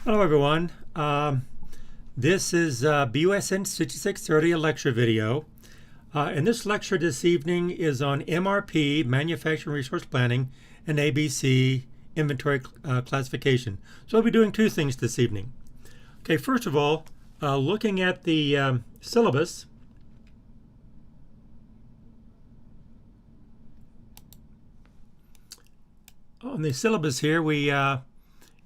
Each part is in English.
Hello everyone. This is BUSN 6630, a lecture video. And this lecture this evening is on MRP, Manufacturing Resource Planning, and ABC, Inventory Classification. So I'll be doing two things this evening. Okay, first of all, looking at the syllabus. On the syllabus here,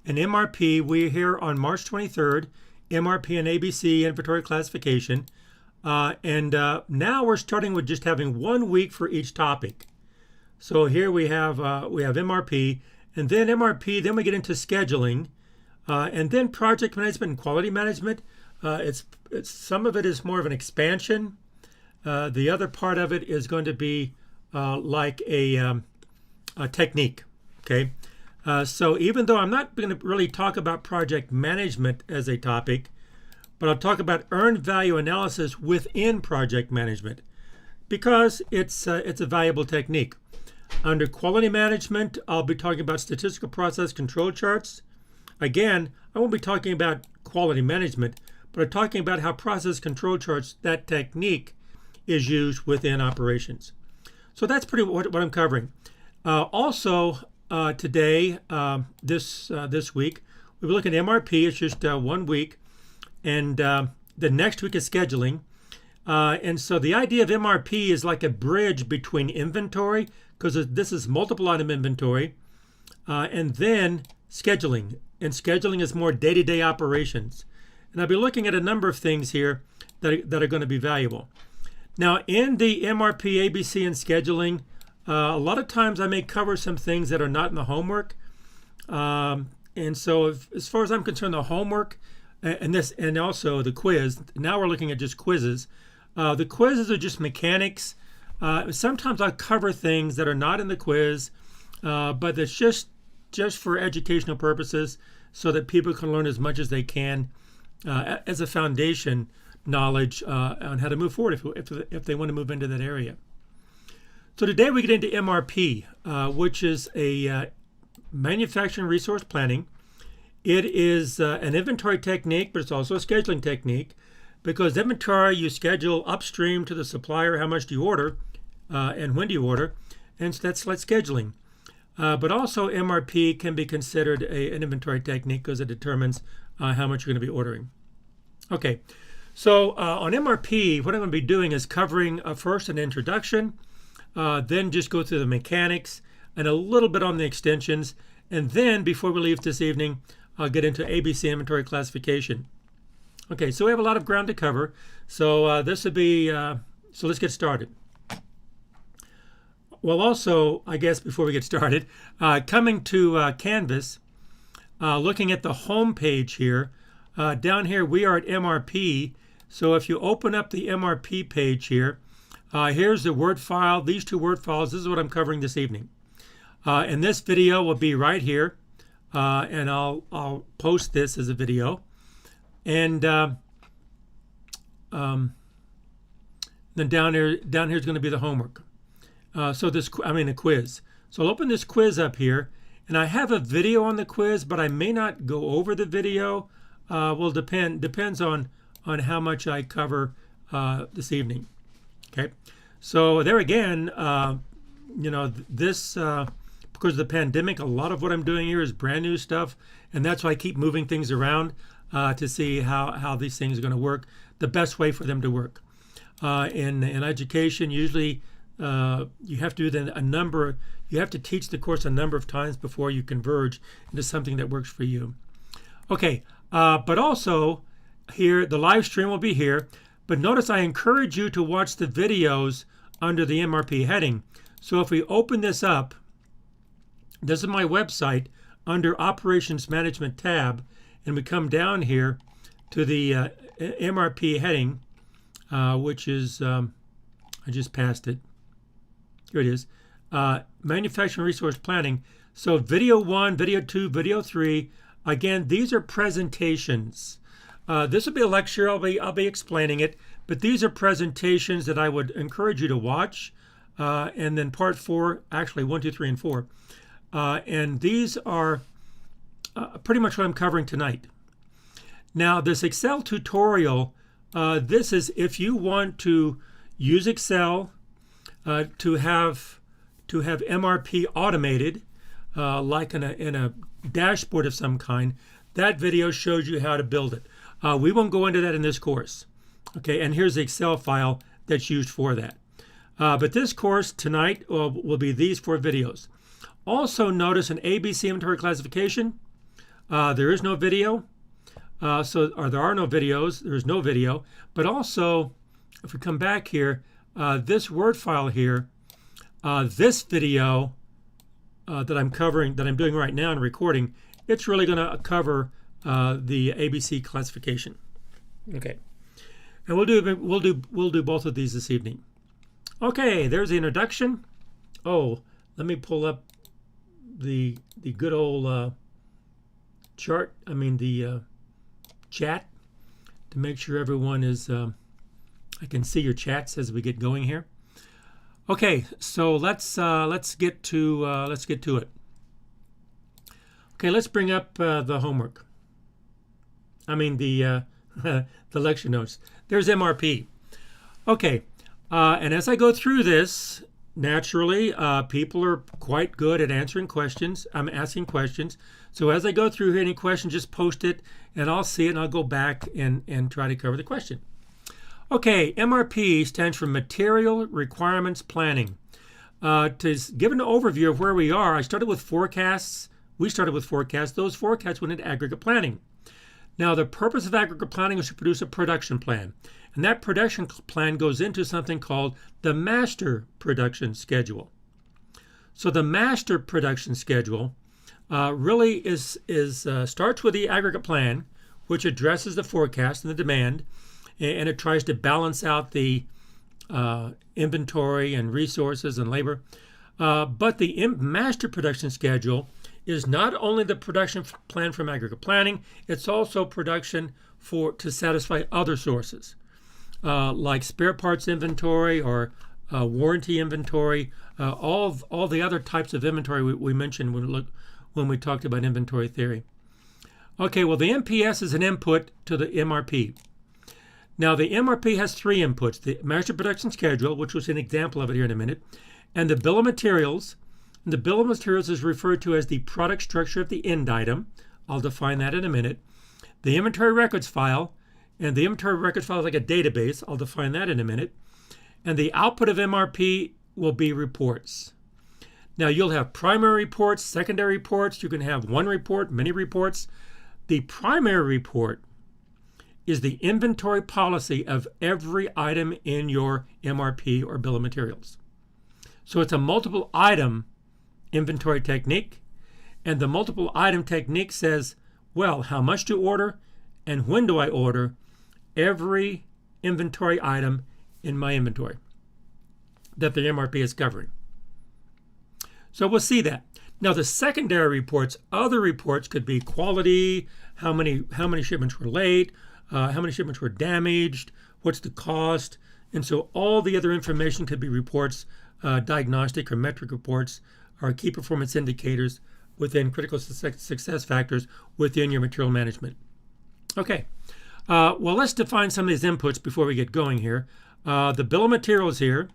in MRP, we're here on March 23rd, MRP and ABC inventory classification. Now we're starting with just having 1 week for each topic. So here we have MRP, and then MRP, then we get into scheduling, and then project management and quality management. It's some of it is more of an expansion. The other part of it is going to be like a technique. Okay. So even though I'm not going to really talk about project management as a topic, but I'll talk about earned value analysis within project management because it's a valuable technique. Under quality management, I'll be talking about statistical process control charts. Again, I won't be talking about quality management, but I'm talking about how process control charts, that technique, is used within operations. So that's pretty what I'm covering. Today, this week, we'll be looking at MRP. It's just 1 week, and the next week is scheduling. And so the idea of MRP is like a bridge between inventory, because this is multiple item inventory, and then scheduling. And scheduling is more day-to-day operations. And I'll be looking at a number of things here that are going to be valuable. Now, in the MRP, ABC, and scheduling, a lot of times I may cover some things that are not in the homework. And so as far as I'm concerned, the homework and also the quiz, now we're looking at just quizzes. The quizzes are just mechanics. Sometimes I'll cover things that are not in the quiz, but it's just for educational purposes so that people can learn as much as they can as a foundation knowledge on how to move forward if they want to move into that area. So today we get into MRP, which is a manufacturing resource planning. It is an inventory technique, but it's also a scheduling technique because inventory you schedule upstream to the supplier how much do you order and when do you order, and so that's like scheduling. But also MRP can be considered an inventory technique because it determines how much you're going to be ordering. Okay, so on MRP, what I'm going to be doing is covering first an introduction, then just go through the mechanics and a little bit on the extensions. And then before we leave this evening, I'll get into ABC inventory classification. Okay, so we have a lot of ground to cover. So this would be, so let's get started. Well, also, I guess before we get started, coming to Canvas, looking at the home page here, down here we are at MRP. So if you open up the MRP page here, here's the Word file, these two Word files. This is what I'm covering this evening. And this video will be right here, and I'll post this as a video. And then down here is going to be the homework. A quiz. So I'll open this quiz up here, and I have a video on the quiz, but I may not go over the video. Depends on how much I cover this evening. Okay, so there again, this because of the pandemic, a lot of what I'm doing here is brand new stuff, and that's why I keep moving things around to see how these things are going to work, the best way for them to work. In education, usually you have to do you have to teach the course a number of times before you converge into something that works for you. Okay, but also here the live stream will be here. But notice I encourage you to watch the videos under the MRP heading. So if we open this up, this is my website under Operations Management tab, and we come down here to the MRP heading, which is, I just passed it. Here it is, Manufacturing Resource Planning. So video 1, video 2, video 3, again, these are presentations. This will be a lecture. I'll be explaining it, but these are presentations that I would encourage you to watch. And then part 4, actually 1, 2, 3, and 4. And these are pretty much what I'm covering tonight. Now this Excel tutorial, this is if you want to use Excel to have MRP automated, like in a dashboard of some kind. That video shows you how to build it. We won't go into that in this course. Okay, and here's the Excel file that's used for that. But this course tonight will be these 4 videos. Also notice an ABC inventory classification. There is no video. There are no videos. There is no video. But also, if we come back here, this Word file here, this video that I'm covering, that I'm doing right now and recording, it's really going to cover the ABC classification. Okay, and we'll do both of these this evening. Okay, there's the introduction. Oh, let me pull up the good old chart. I mean the chat to make sure everyone is. I can see your chats as we get going here. Okay, so let's get to it. Okay, let's bring up the homework. I mean the lecture notes. There's MRP. Okay, and as I go through this, naturally, people are quite good at answering questions. I'm asking questions. So as I go through here, any questions, just post it, and I'll see it, and I'll go back and try to cover the question. Okay, MRP stands for Material Requirements Planning. To give an overview of where we are, I started with forecasts. We started with forecasts. Those forecasts went into aggregate planning. Now, the purpose of aggregate planning is to produce a production plan. And that production plan goes into something called the master production schedule. So the master production schedule really starts with the aggregate plan, which addresses the forecast and the demand, and it tries to balance out the inventory and resources and labor. But the master production schedule is not only the production plan from aggregate planning, it's also production to satisfy other sources, like spare parts inventory or warranty inventory, all the other types of inventory we mentioned when we talked about inventory theory. Okay, well, the MPS is an input to the MRP. Now, the MRP has 3 inputs: the master production schedule, which was an example of it here in a minute, and the bill of materials. And the bill of materials is referred to as the product structure of the end item. I'll define that in a minute. The inventory records file, and the inventory records file is like a database. I'll define that in a minute. And the output of MRP will be reports. Now, you'll have primary reports, secondary reports. You can have one report, many reports. The primary report is the inventory policy of every item in your MRP or bill of materials. So it's a multiple item inventory technique, and the multiple item technique says, well, how much to order and when do I order every inventory item in my inventory that the MRP is covering. So we'll see that. Now, the secondary reports, other reports could be quality, how many shipments were late, how many shipments were damaged, what's the cost, and so all the other information could be reports, diagnostic or metric reports, or key performance indicators within critical success factors within your material management. Okay, well, let's define some of these inputs before we get going here. The bill of materials here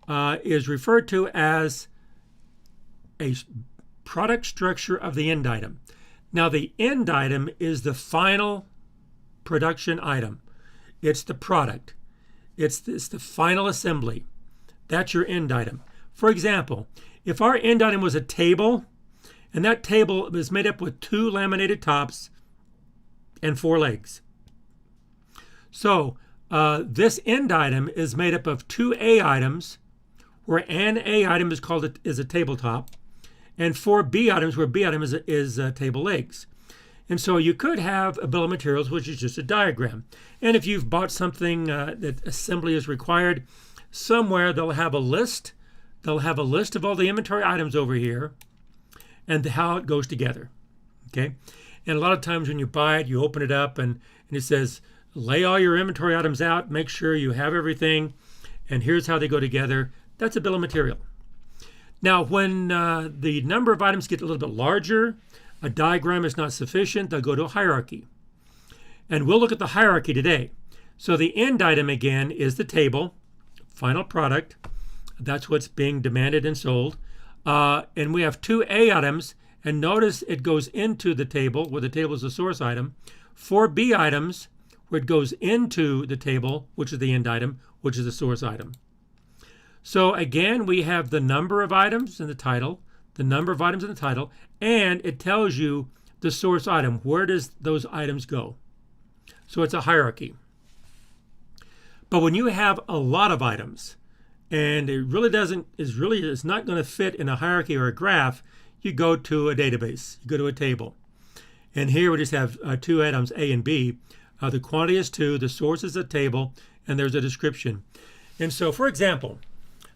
is referred to as a product structure of the end item. Now, the end item is the final production item. It's the product. It's the final assembly. That's your end item. For example, if our end item was a table, and that table is made up with 2 laminated tops and 4 legs. So this end item is made up of 2 A items, where an A item is a tabletop, and 4 B items, where B item is table legs. And so you could have a bill of materials, which is just a diagram. And if you've bought something that assembly is required, somewhere they'll have a list. They'll have a list of all the inventory items over here and how it goes together. Okay? And a lot of times when you buy it, you open it up and it says, lay all your inventory items out, make sure you have everything, and here's how they go together. That's a bill of material. Now, when the number of items get a little bit larger, a diagram is not sufficient, they'll go to a hierarchy. And we'll look at the hierarchy today. So the end item again is the table, final product. That's what's being demanded and sold. And we have 2 A items, and notice it goes into the table, where the table is the source item. 4 B items, where it goes into the table, which is the end item, which is the source item. So again, we have the number of items in the title, the number of items in the title, and it tells you the source item. Where does those items go? So it's a hierarchy. But when you have a lot of items, and it really is not going to fit in a hierarchy or a graph, you go to a database, you go to a table. And here we just have 2 items, A and B. The quantity is 2, the source is a table, and there's a description. And so, for example,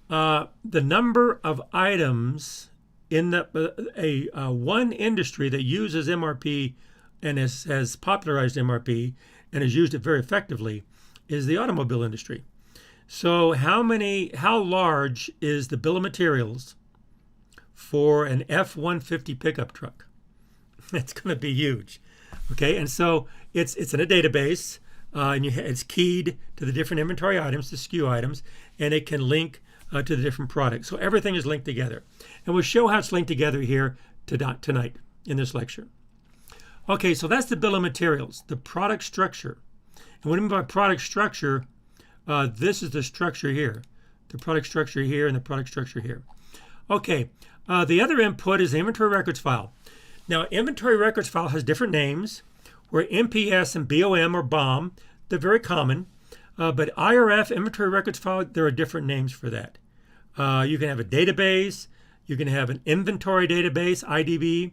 the number of items in one industry that uses MRP and has popularized MRP and has used it very effectively is the automobile industry. So how large is the bill of materials for an F-150 pickup truck? It's going to be huge. Okay, and so it's in a database, and it's keyed to the different inventory items, the SKU items, and it can link to the different products. So everything is linked together. And we'll show how it's linked together here tonight in this lecture. Okay, so that's the bill of materials, the product structure. And what I mean by product structure, this is the structure here, the product structure here and the product structure here. Okay, the other input is the inventory records file. Now, inventory records file has different names, where MPS and BOM or BOM, they're very common. But IRF, inventory records file, there are different names for that. You can have a database, you can have an inventory database, IDB,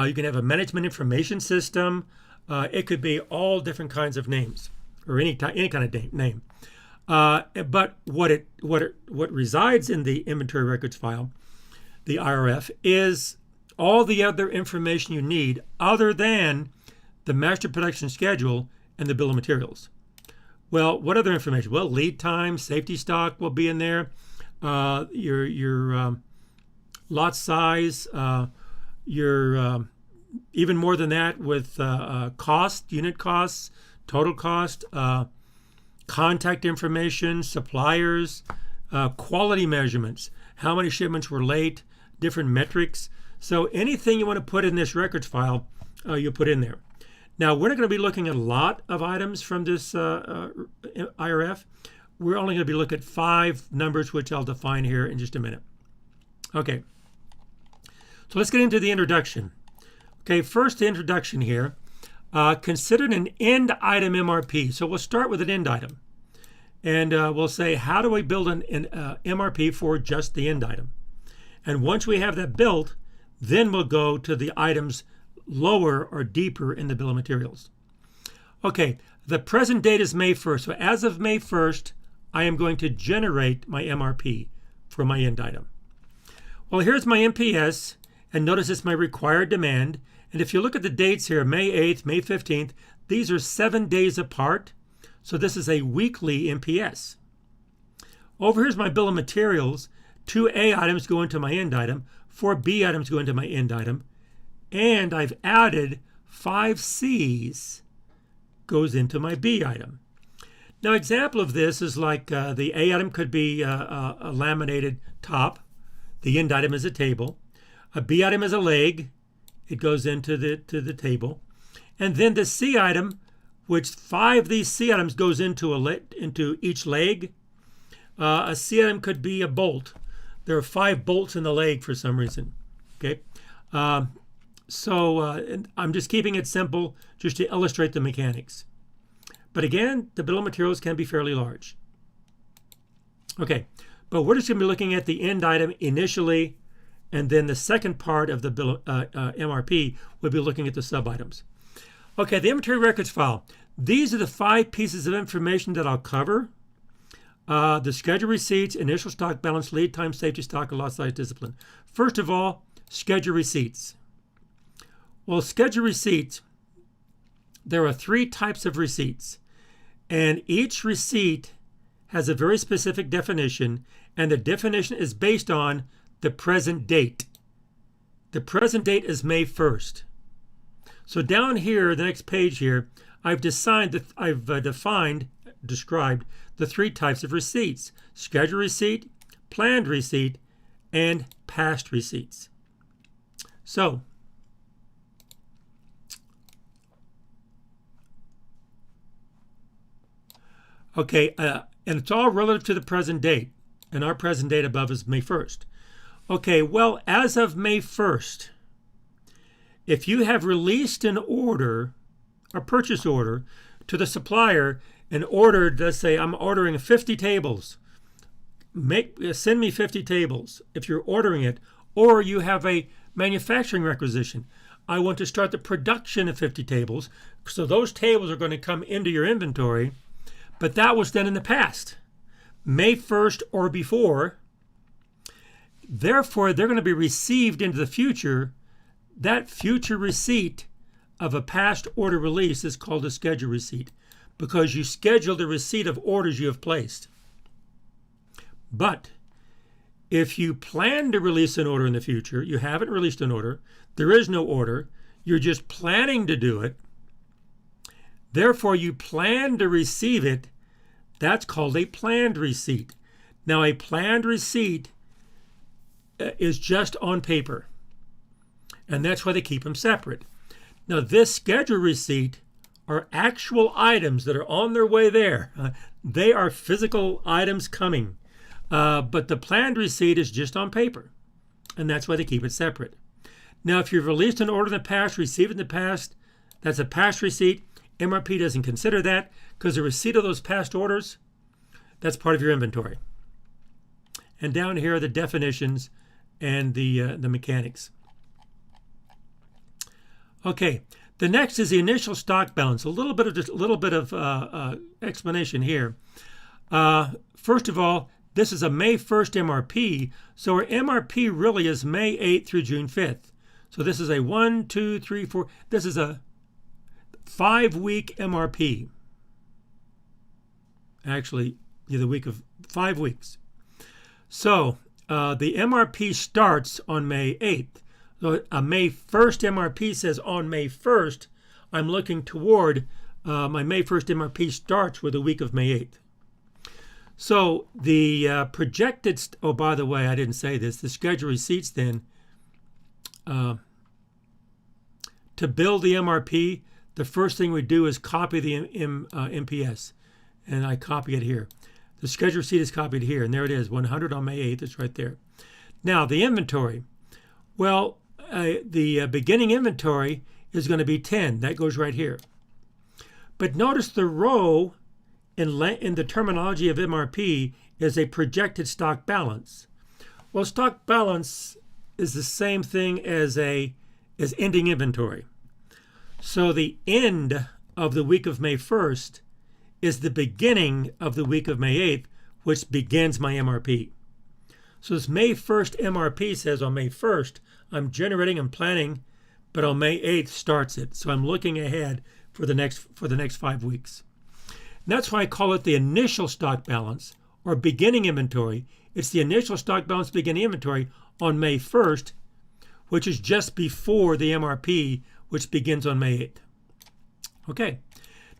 you can have a management information system. It could be all different kinds of names, or any kind of name. But what resides in the inventory records file, the IRF, is all the other information you need other than the master production schedule and the bill of materials. Well, what other information? Well, lead time, safety stock will be in there. Your lot size, your even more than that with cost, unit costs, total cost, contact information, suppliers, quality measurements, how many shipments were late, different metrics. So anything you want to put in this records file, you put in there. Now, we're not going to be looking at a lot of items from this IRF. We're only going to be looking at 5 numbers, which I'll define here in just a minute. Okay, so let's get into the introduction. Okay, first the introduction here. Consider an end item MRP. So we'll start with an end item. And we'll say, how do we build an MRP for just the end item? And once we have that built, then we'll go to the items lower or deeper in the bill of materials. Okay, the present date is May 1st. So as of May 1st, I am going to generate my MRP for my end item. Well, here's my MPS, and notice it's my required demand. And if you look at the dates here, May 8th, May 15th, these are 7 days apart. So this is a weekly MPS. Over here's my bill of materials. 2 A items go into my end item. 4 B items go into my end item. And I've added 5 C's goes into my B item. Now, example of this is like the A item could be a laminated top. The end item is a table. A B item is a leg. It goes into the table. And then the C item, which 5 of these C items goes into each leg. A C item could be a bolt. There are 5 bolts in the leg for some reason. Okay. So I'm just keeping it simple just to illustrate the mechanics. But again, the bill of materials can be fairly large. Okay, but we're just going to be looking at the end item initially, and then the second part of the bill MRP, we'll be looking at the sub-items. Okay, the inventory records file. These are the 5 pieces of information that I'll cover. The schedule receipts, initial stock balance, lead time, safety stock, and lot size discipline. First of all, schedule receipts. Well, schedule receipts, there are 3 types of receipts. And each receipt has a very specific definition, and the definition is based on the present date. The present date is May 1st. So down here, the next page here, I've described the three types of receipts: scheduled receipt, planned receipt, and past receipts. So, okay, and it's all relative to the present date, and our present date above is May 1st. Okay, well, as of May 1st, if you have released an order, a purchase order, to the supplier and ordered, let's say I'm ordering 50 tables, send me 50 tables if you're ordering it, or you have a manufacturing requisition. I want to start the production of 50 tables, so those tables are going to come into your inventory, but that was done in the past, May 1st or before. Therefore, they're going to be received into the future. That future receipt of a past order release is called a scheduled receipt, because you schedule the receipt of orders you have placed. But if you plan to release an order in the future, you haven't released an order, there is no order, you're just planning to do it, therefore you plan to receive it, that's called a planned receipt. Now, a planned receipt is just on paper, and that's why they keep them separate. Now, this scheduled receipt are actual items that are on their way there. They are physical items coming, but the planned receipt is just on paper, and that's why they keep it separate. Now, if you've released an order in the past, received in the past, that's a past receipt. MRP doesn't consider that, because the receipt of those past orders, that's part of your inventory. And down here are the definitions and the mechanics. Okay, the next is the initial stock balance. A little bit of explanation here. First of all, this is a May 1st MRP, so our MRP really is May 8th through June 5th. So this is a 1, 2, 3, 4. This is a 5-week MRP. Actually, the week of 5 weeks. So the MRP starts on May 8th. So a May 1st MRP says on May 1st, I'm looking toward my May 1st MRP starts with the week of May 8th. So the projected, oh, by the way, I didn't say this, the scheduled receipts then, to build the MRP, the first thing we do is copy the MPS, and I copy it here. The scheduled receipt is copied here, and there it is, 100 on May 8th. It's right there. Now, the inventory. Well, the beginning inventory is going to be 10. That goes right here. But notice the row in the terminology of MRP is a projected stock balance. Well, stock balance is the same thing as ending inventory. So the end of the week of May 1st is the beginning of the week of May 8th, which begins my MRP. So this May 1st MRP says on May 1st, I'm generating and planning, but on May 8th starts it. So I'm looking ahead for the next 5 weeks. And that's why I call it the initial stock balance or beginning inventory. It's the initial stock balance beginning inventory on May 1st, which is just before the MRP, which begins on May 8th. Okay.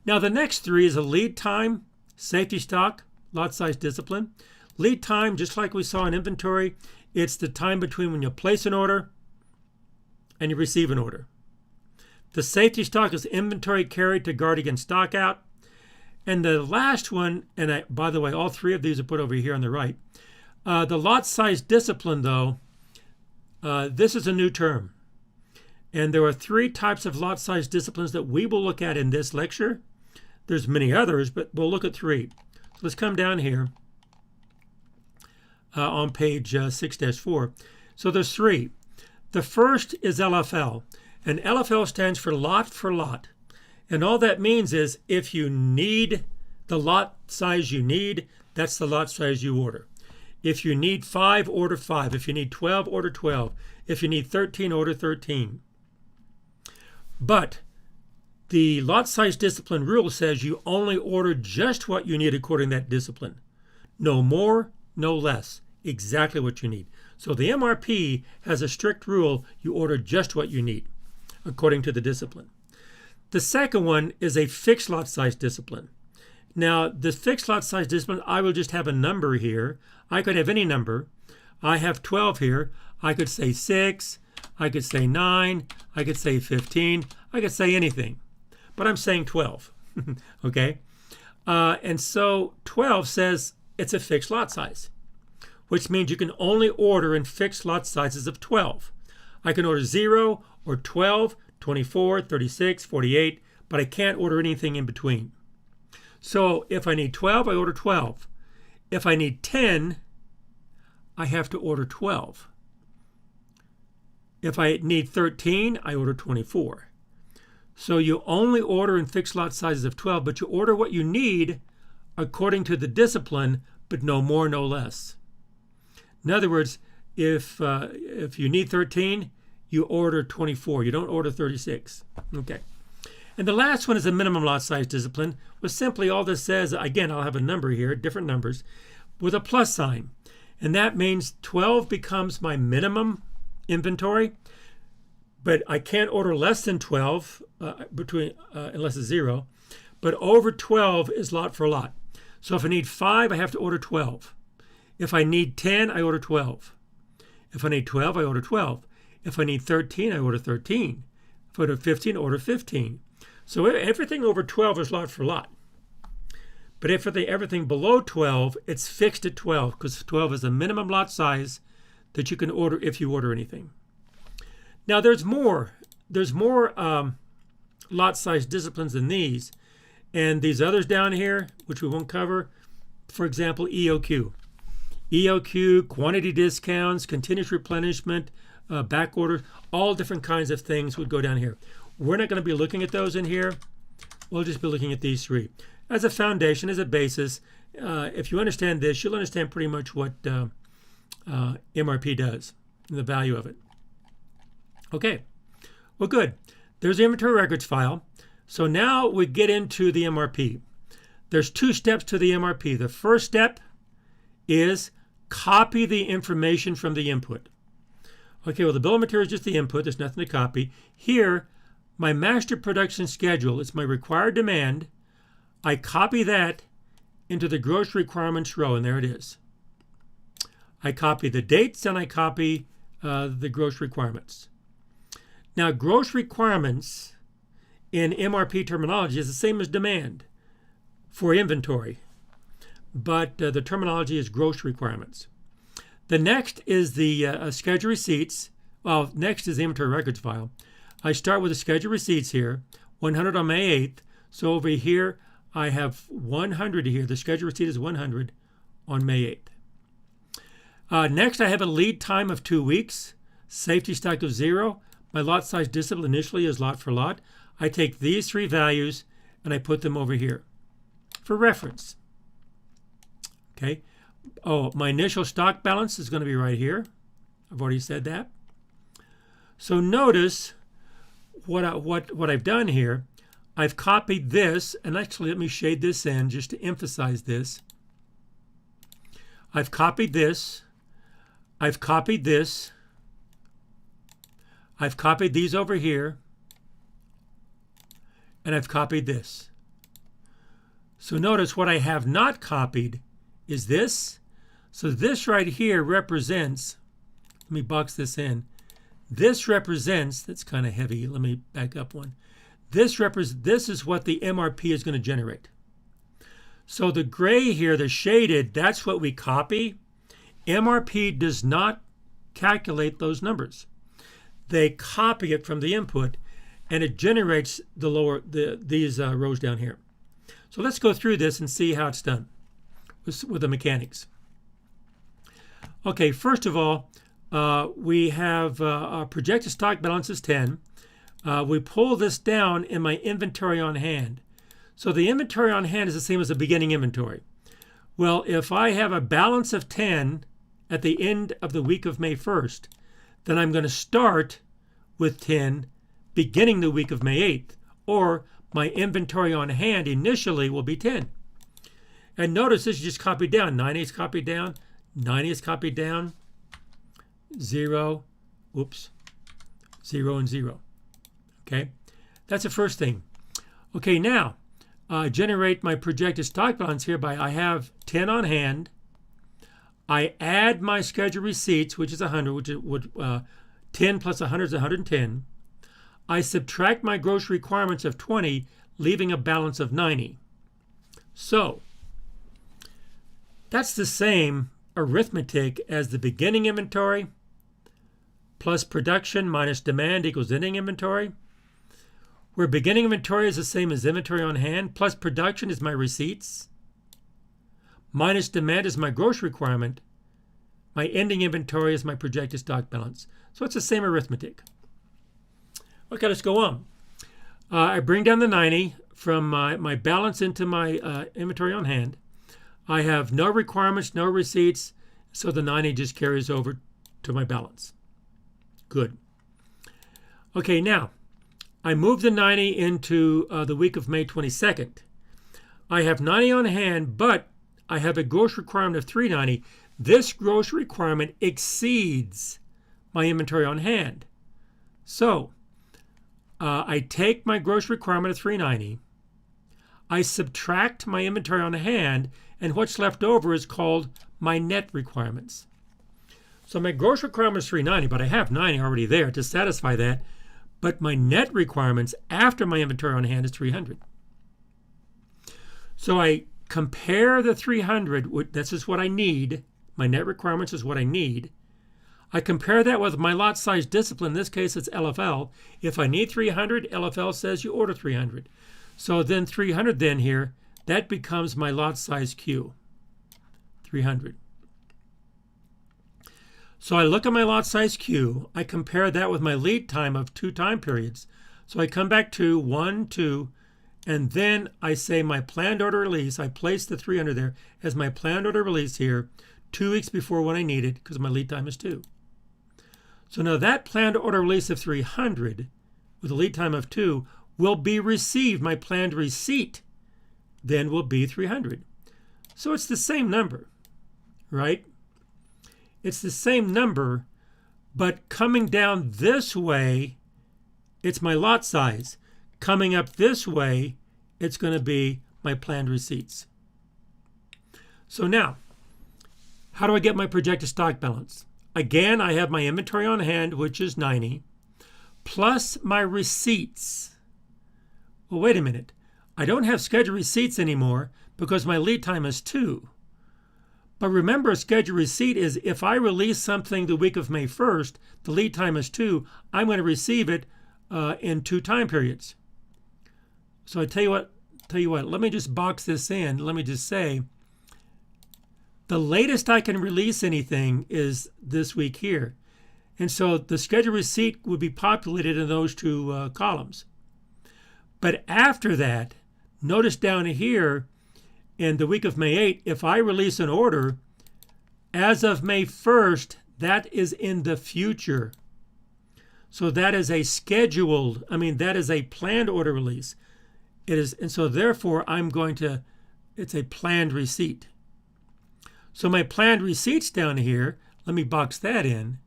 Now, the next three is a lead time, safety stock, lot size discipline. Lead time, just like we saw in inventory, it's the time between when you place an order and you receive an order. The safety stock is inventory carried to guard against stock out. And the last one, and by the way, all three of these are put over here on the right. The lot size discipline, though, this is a new term. And there are three types of lot size disciplines that we will look at in this lecture. There's many others, but we'll look at three. So let's come down here on page 6-4. So there's three. The first is LFL, and LFL stands for lot. And all that means is if you need the lot size you need, that's the lot size you order. If you need 5, order 5. If you need 12, order 12. If you need 13, order 13. But the lot size discipline rule says you only order just what you need according to that discipline. No more, no less. Exactly what you need. So the MRP has a strict rule. You order just what you need according to the discipline. The second one is a fixed lot size discipline. Now, the fixed lot size discipline, I will just have a number here. I could have any number. I have 12 here. I could say 6. I could say 9. I could say 15. I could say anything. But I'm saying 12. Okay? And so 12 says it's a fixed lot size, which means you can only order in fixed lot sizes of 12. I can order 0 or 12, 24, 36, 48, but I can't order anything in between. So if I need 12, I order 12. If I need 10, I have to order 12. If I need 13, I order 24. So you only order in fixed lot sizes of 12, but you order what you need according to the discipline, but no more, no less. In other words, if you need 13, you order 24. You don't order 36. Okay. And the last one is a minimum lot size discipline, which simply all this says, again, I'll have a number here, different numbers, with a plus sign. And that means 12 becomes my minimum inventory, but I can't order less than 12 unless it's 0. But over 12 is lot for lot. So if I need 5, I have to order 12. If I need 10, I order 12. If I need 12, I order 12. If I need 13, I order 13. If I order 15, I order 15. So everything over 12 is lot for lot. But everything below 12, it's fixed at 12 because 12 is a minimum lot size that you can order if you order anything. Now there's more lot size disciplines than these. And these others down here, which we won't cover, for example, EOQ. EOQ, quantity discounts, continuous replenishment, back orders, all different kinds of things would go down here. We're not going to be looking at those in here. We'll just be looking at these three. As a foundation, as a basis, if you understand this, you'll understand pretty much what MRP does and the value of it. Okay, well, good. There's the inventory records file. So now we get into the MRP. There's 2 steps to the MRP. The first step is copy the information from the input. Okay, well, the bill of materials is just the input. There's nothing to copy. Here, my master production schedule is my required demand. I copy that into the gross requirements row, and there it is. I copy the dates, and I copy the gross requirements. Now, gross requirements in MRP terminology is the same as demand for inventory, but the terminology is gross requirements. The next is the schedule receipts. Well, next is the inventory records file. I start with the schedule receipts here, 100 on May 8th. So over here, I have 100 here. The schedule receipt is 100 on May 8th. Next, I have a lead time of 2 weeks, safety stock of 0. My lot size discipline initially is lot for lot. I take these 3 values and I put them over here for reference. Okay. Oh, my initial stock balance is going to be right here. I've already said that. So notice what I've done here. I've copied this, and actually let me shade this in just to emphasize this. I've copied this. I've copied this. I've copied these over here. And I've copied this. So notice what I have not copied is this. So this right here represents, let me box this in. This represents, that's kind of heavy. Let me back up one. This is what the MRP is going to generate. So the gray here, the shaded, that's what we copy. MRP does not calculate those numbers. They copy it from the input, and it generates these rows down here. So let's go through this and see how it's done with the mechanics. Okay, first of all, we have our projected stock balance is 10. We pull this down in my inventory on hand. So the inventory on hand is the same as the beginning inventory. Well, if I have a balance of 10 at the end of the week of May 1st, then I'm going to start with 10 beginning the week of May 8th, or my inventory on hand initially will be 10. And notice this is just copied down. 90 is copied down, 90 is copied down, 0, oops, 0 and 0. Okay, that's the first thing. Okay, now generate my projected stock balance here by I have 10 on hand. I add my scheduled receipts, which is 100, which would 10 plus 100 is 110. I subtract my gross requirements of 20, leaving a balance of 90. So that's the same arithmetic as the beginning inventory plus production minus demand equals ending inventory, where beginning inventory is the same as inventory on hand, plus production is my receipts, minus demand is my gross requirement, my ending inventory is my projected stock balance. So it's the same arithmetic. Okay, let's go on. I bring down the 90 from my balance into my inventory on hand. I have no requirements, no receipts, so the 90 just carries over to my balance. Good. Okay, now I move the 90 into the week of May 22nd. I have 90 on hand, but I have a gross requirement of 390. This gross requirement exceeds my inventory on hand. So I take my gross requirement of 390. I subtract my inventory on hand, and what's left over is called my net requirements. So my gross requirement is 390, but I have 90 already there to satisfy that. But my net requirements after my inventory on hand is 300. So I compare the 300, this is what I need. My net requirements is what I need. I compare that with my lot size discipline. In this case, it's LFL. If I need 300, LFL says you order 300. So then 300 then here, that becomes my lot size Q, 300. So I look at my lot size Q, I compare that with my lead time of 2 time periods. So I come back to 1, 2, and then I say my planned order release. I place the 300 there as my planned order release here 2 weeks before when I need it because my lead time is 2. So now that planned order release of 300 with a lead time of 2 will be received. My planned receipt then will be 300. So it's the same number, right? It's the same number, but coming down this way, it's my lot size. Coming up this way, it's going to be my planned receipts. So now, how do I get my projected stock balance? Again, I have my inventory on hand, which is 90, plus my receipts. Well, wait a minute. I don't have scheduled receipts anymore because my lead time is 2. But remember, a scheduled receipt is if I release something the week of May 1st, the lead time is 2, I'm going to receive it in 2 time periods. So I tell you what, let me just box this in. Let me just say, the latest I can release anything is this week here. And so the scheduled receipt would be populated in those 2 columns. But after that, notice down here, in the week of May 8, if I release an order, as of May 1st, that is in the future. So that is a scheduled, that is a planned order release. It is, and so therefore it's a planned receipt. So my planned receipts down here, let me box that in.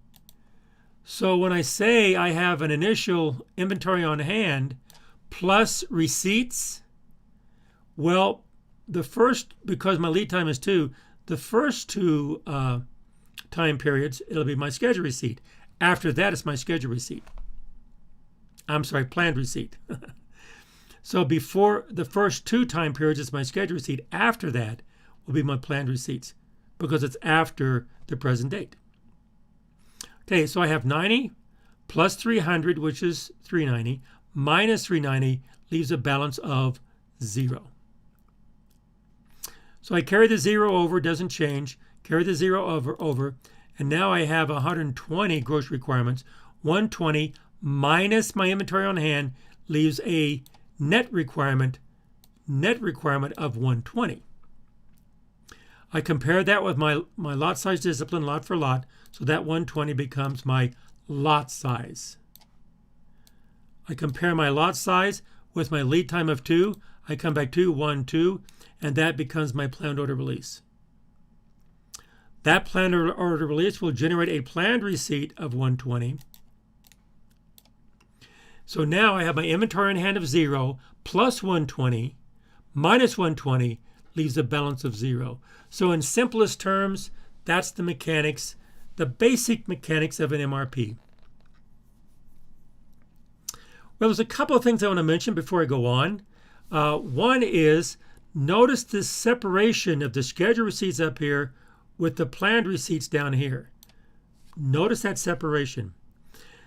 So when I say I have an initial inventory on hand plus receipts, well, the first, because my lead time is 2, the first 2 time periods, it'll be my scheduled receipt. After that, it's my scheduled receipt. Planned receipt. So before the first 2 time periods, it's my scheduled receipt. After that will be my planned receipts because it's after the present date. Okay, so I have 90 plus 300, which is 390, minus 390 leaves a balance of 0. So I carry the 0 over, doesn't change, carry the 0 over, and now I have 120 gross requirements. 120 minus my inventory on hand leaves a net requirement of 120. I compare that with my lot size discipline, lot for lot, so that 120 becomes my lot size. I compare my lot size with my lead time of 2. I come back to 1, 2, and that becomes my planned order release. That planned order release will generate a planned receipt of 120. So now I have my inventory on hand of 0 plus 120 minus 120 leaves a balance of 0. So in simplest terms, that's the mechanics, the basic mechanics of an MRP. Well, there's a couple of things I want to mention before I go on. One is, notice this separation of the scheduled receipts up here with the planned receipts down here. Notice that separation.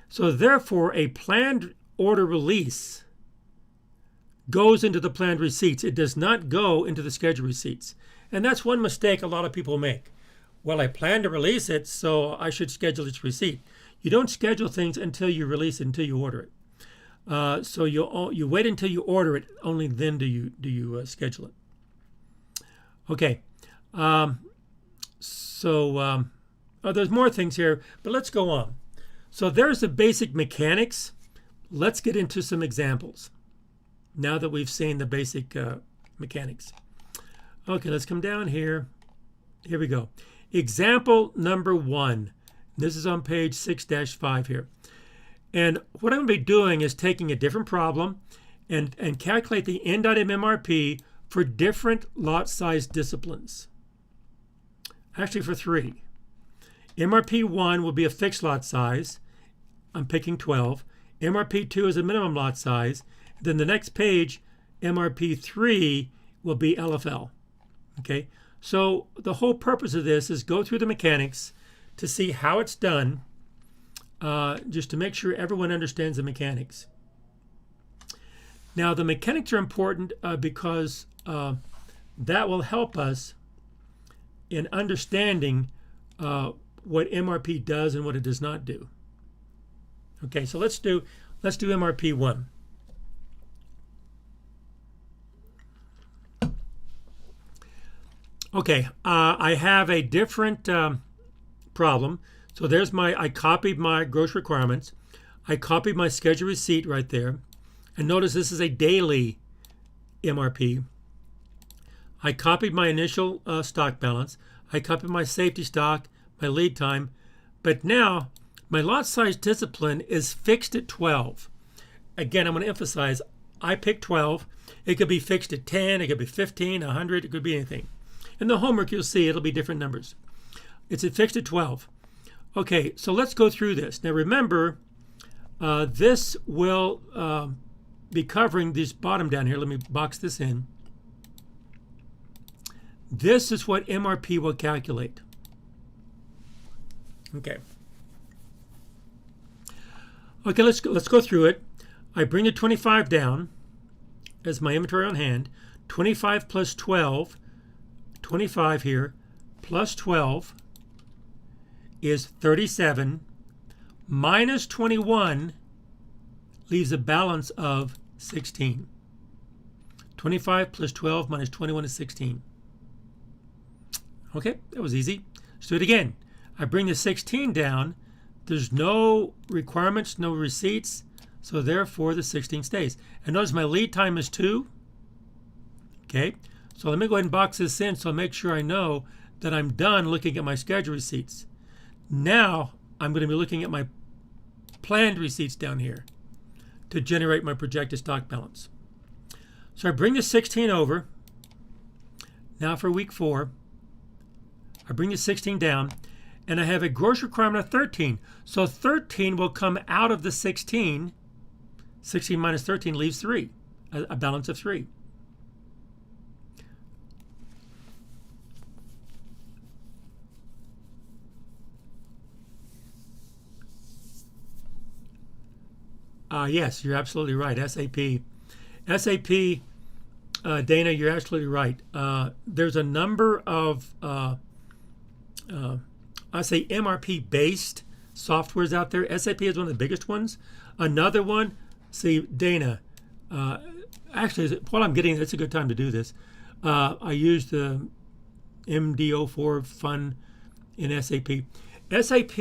So therefore, a planned order release goes into the planned receipts. It does not go into the scheduled receipts. And that's one mistake a lot of people make. Well, I plan to release it, so I should schedule its receipt. You don't schedule things until you release it, until you order it. So you wait until you order it, only then do you schedule it. Okay. There's more things here, but let's go on. So there's the basic mechanics. Let's get into some examples now that we've seen the basic mechanics. Okay, let's come down here. Here we go. Example number 1. This is on page 6-5 here. And what I'm going to be doing is taking a different problem and calculate the end-item MRP for different lot size disciplines. Actually, for 3. MRP 1 will be a fixed lot size. I'm picking 12. MRP 2 is a minimum lot size. Then the next page, MRP 3 will be LFL. Okay, so the whole purpose of this is go through the mechanics to see how it's done, just to make sure everyone understands the mechanics. Now, the mechanics are important because that will help us in understanding what MRP does and what it does not do. Okay, so let's do MRP 1. Okay, I have a different problem. So there's I copied my gross requirements. I copied my schedule receipt right there. And notice this is a daily MRP. I copied my initial stock balance. I copied my safety stock, my lead time. But now my lot size discipline is fixed at 12. Again, I'm going to emphasize, I picked 12. It could be fixed at 10, it could be 15, 100, it could be anything. In the homework, you'll see it'll be different numbers. It's fixed at 12. Okay, so let's go through this. Now remember, this will be covering this bottom down here. Let me box this in. This is what MRP will calculate. Okay. Okay, let's go through it. I bring the 25 down as my inventory on hand. 25 plus 12. 25 here plus 12 is 37 minus 21 leaves a balance of 16. 25 plus 12 minus 21 is 16. Okay, that was easy. Let's do it again. I bring the 16 down. There's no requirements, no receipts, so therefore the 16 stays. And notice my lead time is 2. Okay. So let me go ahead and box this in so I make sure I know that I'm done looking at my schedule receipts. Now I'm going to be looking at my planned receipts down here to generate my projected stock balance. So I bring the 16 over. Now for week 4, I bring the 16 down and I have a gross requirement of 13. So 13 will come out of the 16. 16 minus 13 leaves 3, a balance of 3. Yes, you're absolutely right. SAP, Dana, you're absolutely right. There's a number of, I say MRP-based softwares out there. SAP is one of the biggest ones. Another one, see, Dana, actually, while I'm getting, it's a good time to do this. I use the MD04 Fun in SAP. SAP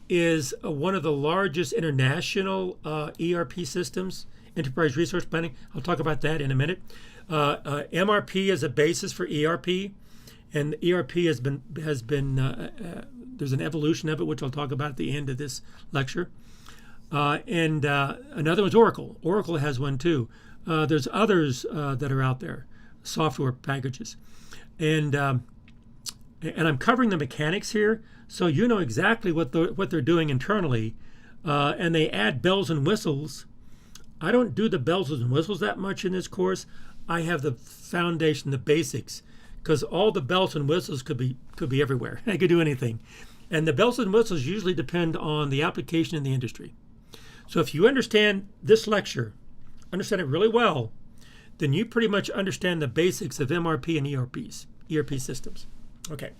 is one of the largest international ERP systems, enterprise resource planning. I'll talk about that in a minute. MRP is a basis for ERP, and ERP has been there's an evolution of it, which I'll talk about at the end of this lecture. and another one's Oracle. Oracle has one too. There's others that are out there, software packages, and I'm covering the mechanics here, so you know exactly what they're doing internally, and they add bells and whistles. I don't do the bells and whistles that much in this course. I have the foundation, the basics, because all the bells and whistles could be everywhere. They could do anything, and the bells and whistles usually depend on the application in the industry. So if you understand this lecture, understand it really well, then you pretty much understand the basics of MRP and ERP systems. Okay.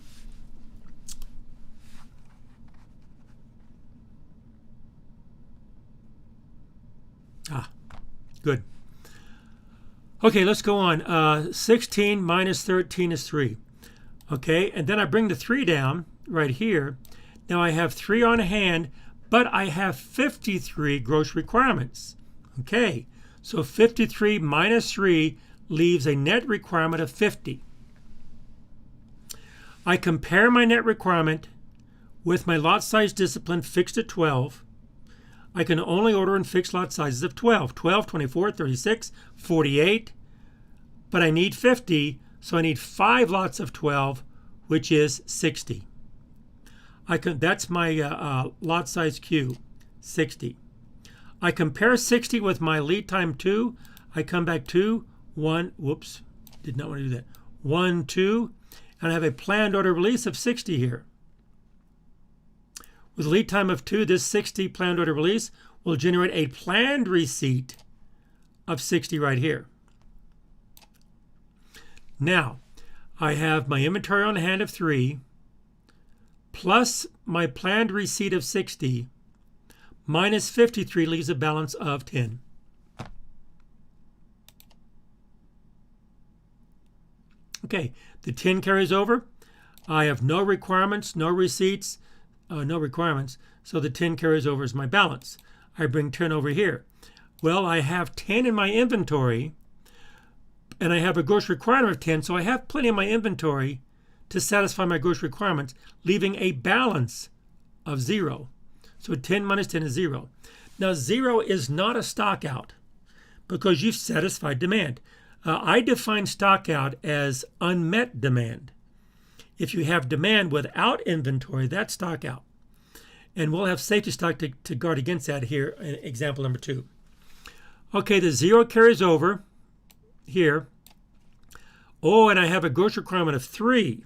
Good. Okay, let's go on. 16 minus 13 is 3. Okay, and then I bring the 3 down right here. Now I have 3 on hand, but I have 53 gross requirements. Okay, so 53 minus 3 leaves a net requirement of 50. I compare my net requirement with my lot size discipline fixed at 12. I can only order in fixed lot sizes of 12, 24, 36, 48, but I need 50, so I need 5 lots of 12, which is 60. That's my lot size queue, 60. I compare 60 with my lead time 2. I come back 2, 1, whoops, did not want to do that. 1, 2, and I have a planned order release of 60 here. With lead time of 2, this 60 planned order release will generate a planned receipt of 60 right here. Now, I have my inventory on hand of 3, plus my planned receipt of 60, minus 53 leaves a balance of 10. Okay, the 10 carries over. I have no requirements, no receipts, no requirements, so the 10 carries over as my balance. I bring 10 over here. Well, I have 10 in my inventory, and I have a gross requirement of 10, so I have plenty in my inventory to satisfy my gross requirements, leaving a balance of 0. So 10 minus 10 is 0. Now 0 is not a stock out because you've satisfied demand. I define stock out as unmet demand. If you have demand without inventory, that's stock out. And we'll have safety stock to guard against that here in example number 2. Okay, the 0 carries over here. Oh, and I have a gross requirement of 3.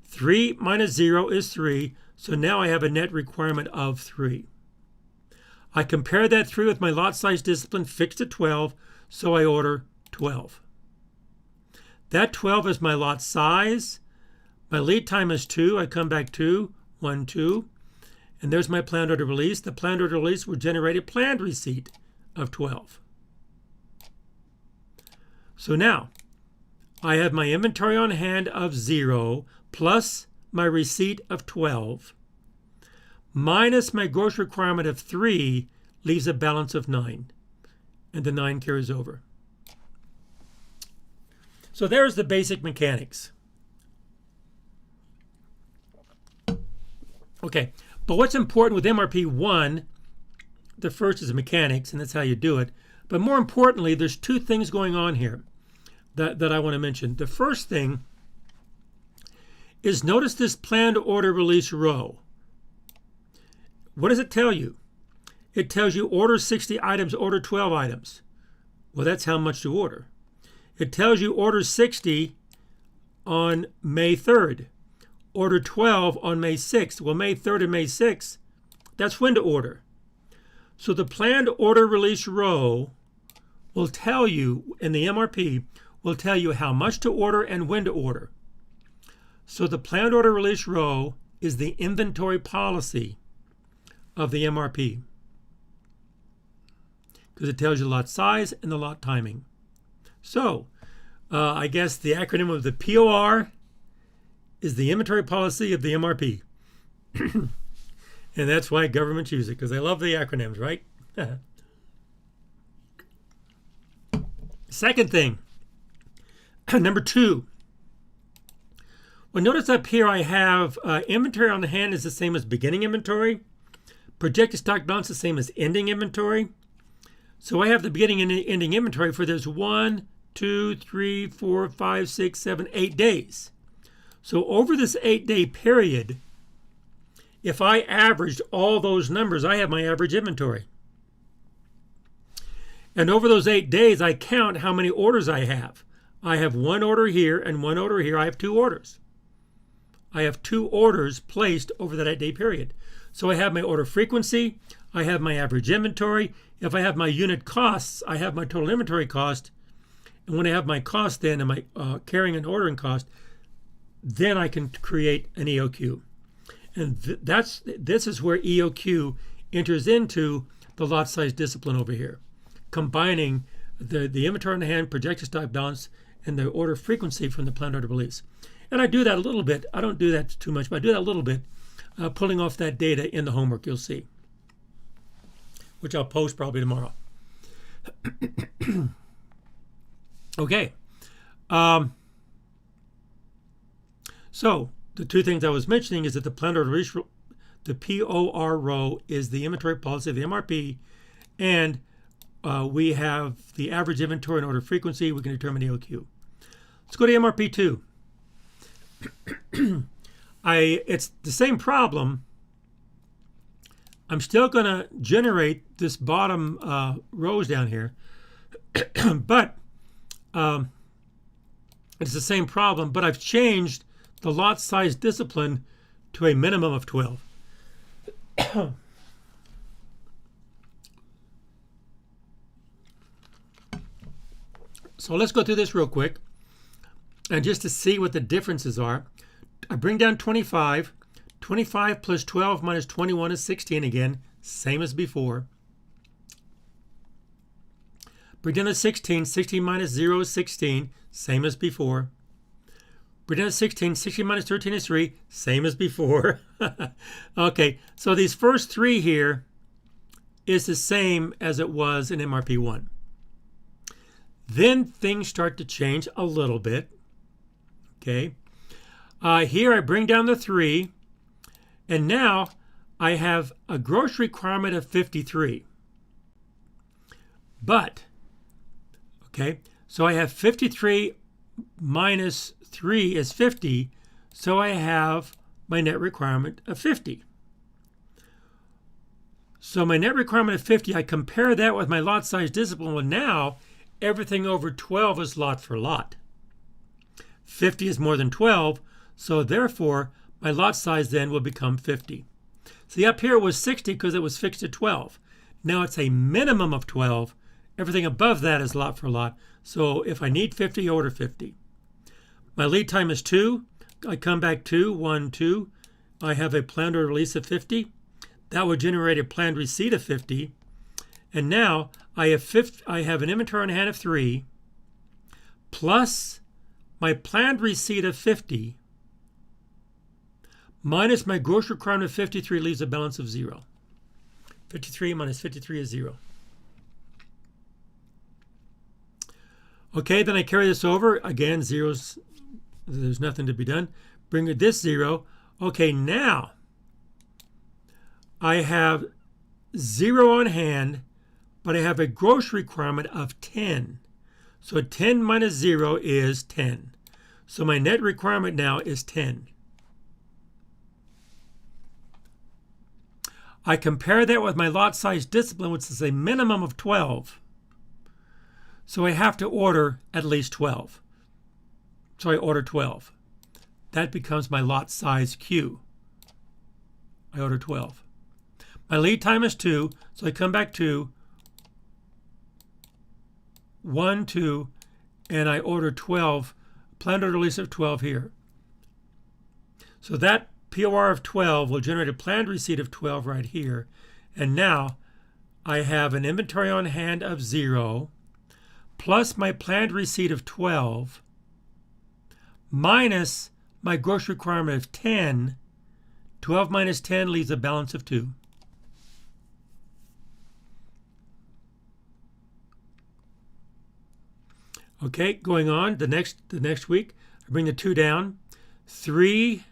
3 minus 0 is 3, so now I have a net requirement of 3. I compare that 3 with my lot size discipline fixed at 12, so I order 12. That 12 is my lot size. My lead time is 2. I come back 2, 1, 2. And there's my planned order release. The planned order release will generate a planned receipt of 12. So now, I have my inventory on hand of 0 plus my receipt of 12 minus my gross requirement of 3 leaves a balance of 9. And the 9 carries over. So there's the basic mechanics. Okay, but what's important with MRP 1, the first is the mechanics, and that's how you do it. But more importantly, there's 2 things going on here that I want to mention. The first thing is notice this planned order release row. What does it tell you? It tells you order 60 items, order 12 items. Well, that's how much to order. It tells you order 60 on May 3rd. Order 12 on May 6th. Well, May 3rd and May 6th, that's when to order. So the planned order release row will tell you, in the MRP, will tell you how much to order and when to order. So the planned order release row is the inventory policy of the MRP because it tells you the lot size and the lot timing. So I guess the acronym of the POR is the inventory policy of the MRP. And that's why governments use it, because they love the acronyms, right? Second thing, number 2. Well, notice up here I have inventory on the hand is the same as beginning inventory, Projected stock balance is the same as ending inventory. So I have the beginning and ending inventory for there's 1, 2, 3, 4, 5, 6, 7, 8 days. So over this 8-day period, if I averaged all those numbers, I have my average inventory. And over those 8 days, I count how many orders I have. I have one order here and one order here. I have 2 orders. I have 2 orders placed over that 8-day period. So I have my order frequency. I have my average inventory. If I have my unit costs, I have my total inventory cost. And when I have my cost then and my carrying and ordering cost, then I can create an EOQ. And this is where EOQ enters into the lot size discipline over here, combining the inventory on hand, projected stock balance, and the order frequency from the planned order release. And I do that a little bit. I don't do that too much, but I do that a little bit, pulling off that data in the homework you'll see, which I'll post probably tomorrow. Okay. So the 2 things I was mentioning is that the planned order release, the POR row is the inventory policy of the MRP, and we have the average inventory and order frequency. We can determine EOQ. Let's go to MRP 2. It's the same problem. I'm still going to generate this bottom rows down here, but it's the same problem, but I've changed the lot size discipline to a minimum of 12. So let's go through this real quick. And just to see what the differences are, I bring down 25. 25 plus 12 minus 21 is 16 again, same as before. Bring down to 16. 16 minus 0 is 16, same as before. Bring down to 16. 16 minus 13 is 3, same as before. Okay, so these first 3 here is the same as it was in MRP 1. Then things start to change a little bit. Okay, here I bring down the 3, and now I have a gross requirement of 53. But, okay, so I have 53 minus 3 is 50, so I have my net requirement of 50. So my net requirement of 50, I compare that with my lot size discipline. Well, now everything over 12 is lot for lot. 50 is more than 12, so therefore my lot size then will become 50. See, up here it was 60 because it was fixed at 12. Now it's a minimum of 12. Everything above that is lot for lot. So if I need 50, order 50. My lead time is 2. I come back 2, 1, 2. I have a planned order release of 50. That would generate a planned receipt of 50. And now I have an inventory on hand of 3 plus my planned receipt of 50 minus my gross requirement of 53 leaves a balance of 0. 53 minus 53 is 0. Okay, then I carry this over. Again, zeros, there's nothing to be done. Bring this 0. Okay, now I have 0 on hand, but I have a gross requirement of 10. So 10 minus 0 is 10. So my net requirement now is 10. I compare that with my lot size discipline, which is a minimum of 12. So I have to order at least 12. So I order 12. That becomes my lot size Q. I order 12. My lead time is 2, so I come back 2, 1, 2, and I order 12, planned order release of 12 here. So that POR of 12 will generate a planned receipt of 12 right here. And now I have an inventory on hand of 0 plus my planned receipt of 12 minus my gross requirement of 10. 12 minus 10 leaves a balance of 2. Okay, going on, the next week, I bring the 2 down. 3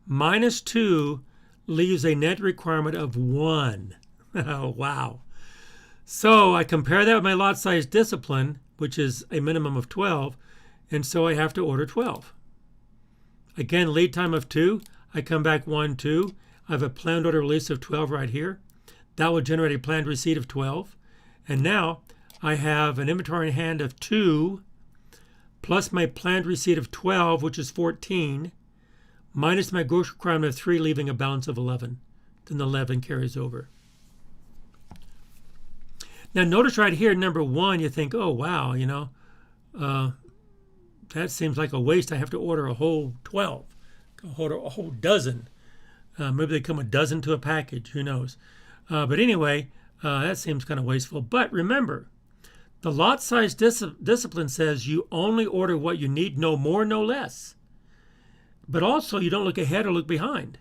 minus 2 leaves a net requirement of 1. Oh, wow. So I compare that with my lot size discipline, which is a minimum of 12, and so I have to order 12. Again, lead time of 2. I come back 1, 2. I have a planned order release of 12 right here. That will generate a planned receipt of 12. And now I have an inventory in hand of 2 plus my planned receipt of 12, which is 14, minus my gross requirement of 3, leaving a balance of 11. Then the 11 carries over. Now notice right here, number 1, you think, oh, wow, you know, that seems like a waste. I have to order a whole 12, order a whole dozen. Maybe they come a dozen to a package, who knows. But anyway, that seems kind of wasteful. But remember, the lot size discipline says you only order what you need, no more, no less. But also you don't look ahead or look behind.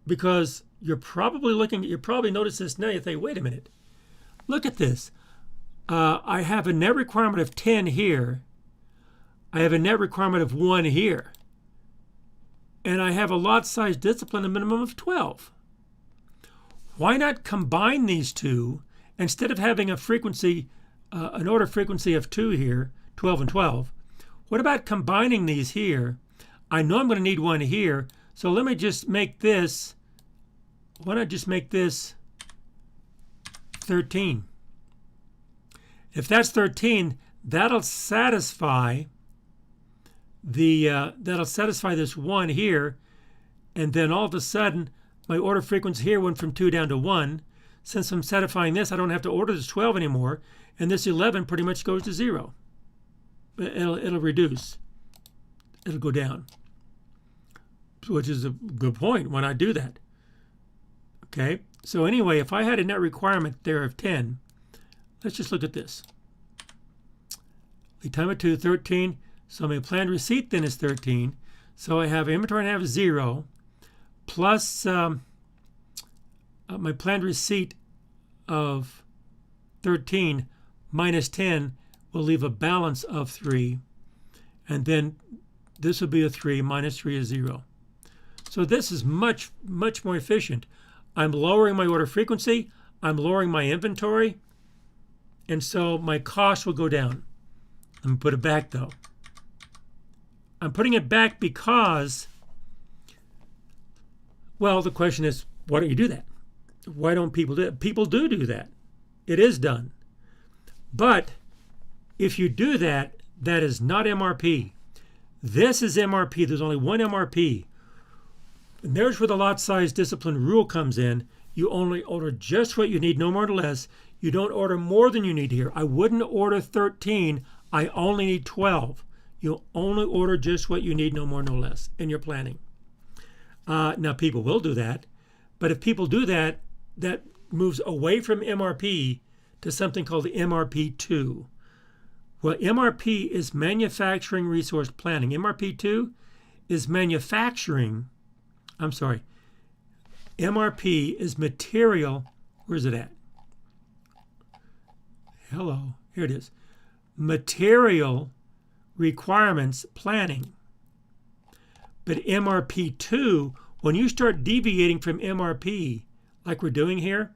Because you're probably notice this now, you think, wait a minute. Look at this. I have a net requirement of 10 here. I have a net requirement of 1 here. And I have a lot size discipline, a minimum of 12. Why not combine these two instead of having a frequency, an order frequency of 2 here, 12 and 12? What about combining these here? I know I'm going to need 1 here, so let me just make this, why not just make this 13? If that's 13, that'll satisfy this 1 here, and then all of a sudden my order frequency here went from 2 down to 1. Since I'm satisfying this, I don't have to order this 12 anymore, and this 11 pretty much goes to 0. It'll reduce. It'll go down, which is a good point when I do that. Okay, so anyway, if I had a net requirement there of 10, let's just look at this. Lead time of 2, 13. So my planned receipt then is 13. So I have inventory and I have 0 plus my planned receipt of 13 minus 10 will leave a balance of 3. And then this will be a 3, minus 3 is 0. So this is much, much more efficient. I'm lowering my order frequency. I'm lowering my inventory. And so my cost will go down. Let me put it back though. I'm putting it back because, well, the question is, why don't you do that? Why don't people do it? People do that. It is done. But if you do that, that is not MRP. This is MRP. There's only one MRP. And there's where the lot size discipline rule comes in. You only order just what you need, no more or less. You don't order more than you need here. I wouldn't order 13. I only need 12. You'll only order just what you need, no more, no less, in your planning. Now, people will do that. But if people do that, that moves away from MRP to something called the MRP2. Well, MRP is manufacturing resource planning. MRP2 is MRP is material. Where's it at? Hello, here it is. Material requirements planning. But MRP2, when you start deviating from MRP, like we're doing here,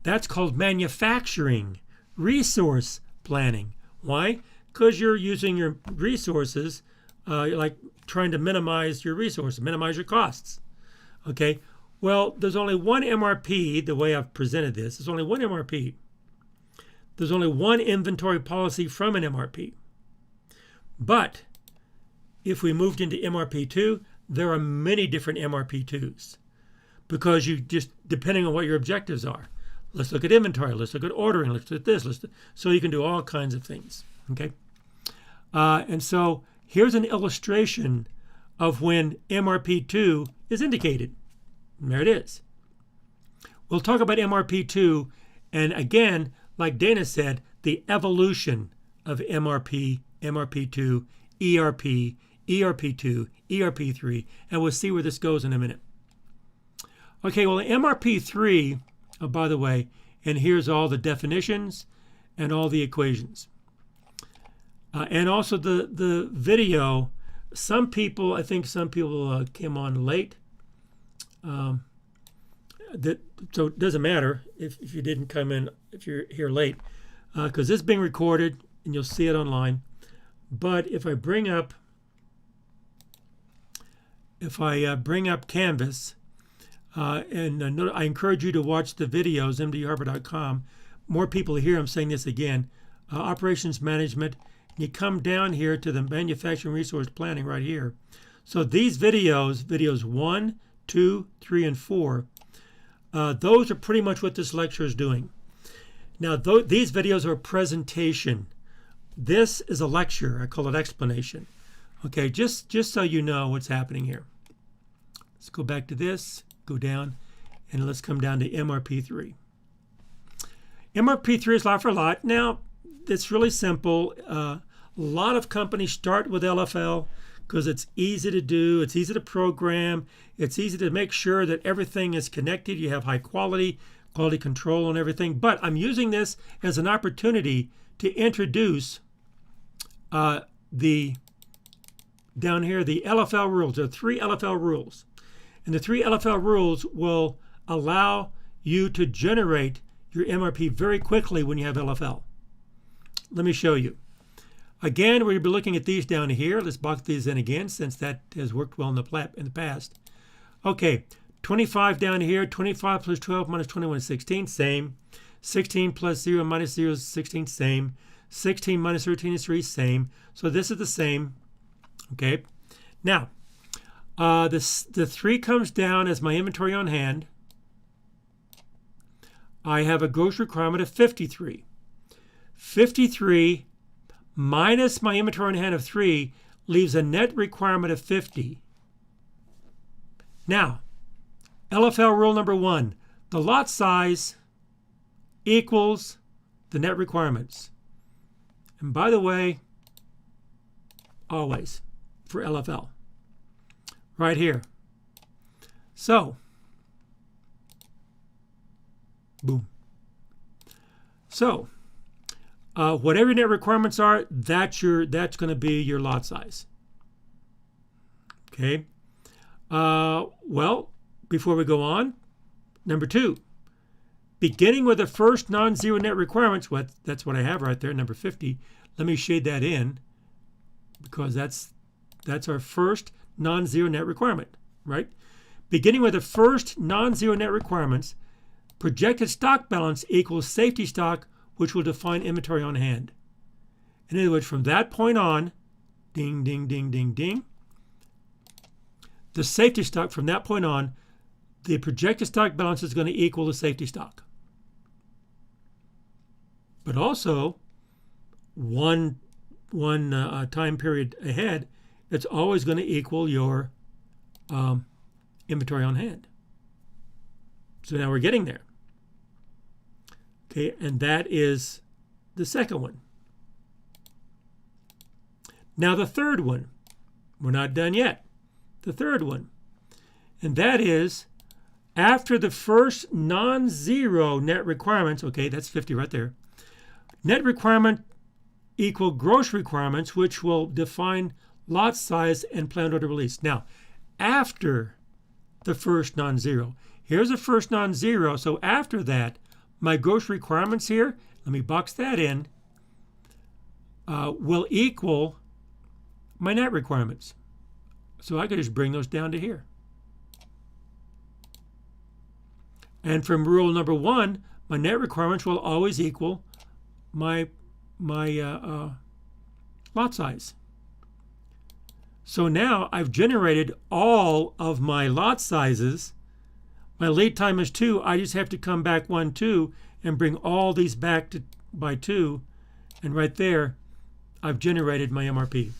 that's called manufacturing resource planning. Why? Because you're using your resources, like trying to minimize your resources, minimize your costs. Okay, well, there's only one MRP, the way I've presented this, there's only one MRP. There's only one inventory policy from an MRP. But if we moved into MRP2, there are many different MRP2s because you just, depending on what your objectives are. Let's look at inventory. Let's look at ordering. Let's look at this. So you can do all kinds of things. Okay. And so here's an illustration of when MRP2 is indicated. And there it is. We'll talk about MRP2, and again, like Dana said, the evolution of MRP, MRP2, ERP, ERP2, ERP3, and we'll see where this goes in a minute. Okay, well, MRP3, oh, by the way, and here's all the definitions and all the equations. And also the video. I think some people came on late. So it doesn't matter if you didn't come in, if you're here late, because this is being recorded and you'll see it online. But if I bring up Canvas, and I encourage you to watch the videos, mdharper.com. More people here, I'm saying this again, operations management. You come down here to the manufacturing resource planning right here. So these videos 1, 2, 3, and 4, those are pretty much what this lecture is doing. Now, these videos are a presentation. This is a lecture. I call it explanation. Okay, just so you know what's happening here. Let's go back to this, go down, and let's come down to MRP3. MRP3 is lot for lot. Now, it's really simple. A lot of companies start with LFL because it's easy to do, it's easy to program, it's easy to make sure that everything is connected. You have high quality control and everything. But I'm using this as an opportunity to introduce down here, the LFL rules. There are 3 LFL rules. And the 3 LFL rules will allow you to generate your MRP very quickly when you have LFL. Let me show you. Again, we'll be looking at these down here. Let's box these in again since that has worked well in the past. Okay, 25 down here. 25 plus 12 minus 21 is 16, same. 16 plus 0 minus 0 is 16, same. 16 minus 13 is 3, same. So this is the same. Okay. Now, the 3 comes down as my inventory on hand. I have a gross requirement of 53. 53 minus my inventory on hand of 3 leaves a net requirement of 50. Now, LFL rule number 1, the lot size equals the net requirements. And by the way, always for LFL, right here. So, boom. So, whatever your net requirements are, that's going to be your lot size. Okay. Well, before we go on, number 2, beginning with the first non-zero net requirements. That's what I have right there, number 50. Let me shade that in because that's our first non-zero net requirement, right? Beginning with the first non-zero net requirements, projected stock balance equals safety stock, which will define inventory on hand. In other words, from that point on, ding, ding, ding, ding, ding, the safety stock from that point on, the projected stock balance is going to equal the safety stock. But also, one time period ahead, it's always going to equal your inventory on hand. So now we're getting there. Okay, and that is the second one. Now the third one, we're not done yet. The third one, and that is after the first non-zero net requirements, okay, that's 50 right there. Net requirement equal gross requirements, which will define lot size and planned order release. Now, after the first non-zero, here's the first non-zero, so after that, my gross requirements here, let me box that in, will equal my net requirements. So I could just bring those down to here. And from rule number 1, my net requirements will always equal my lot size. So now I've generated all of my lot sizes. My lead time is 2. I just have to come back 1, 2, and bring all these back by 2. And right there, I've generated my MRP.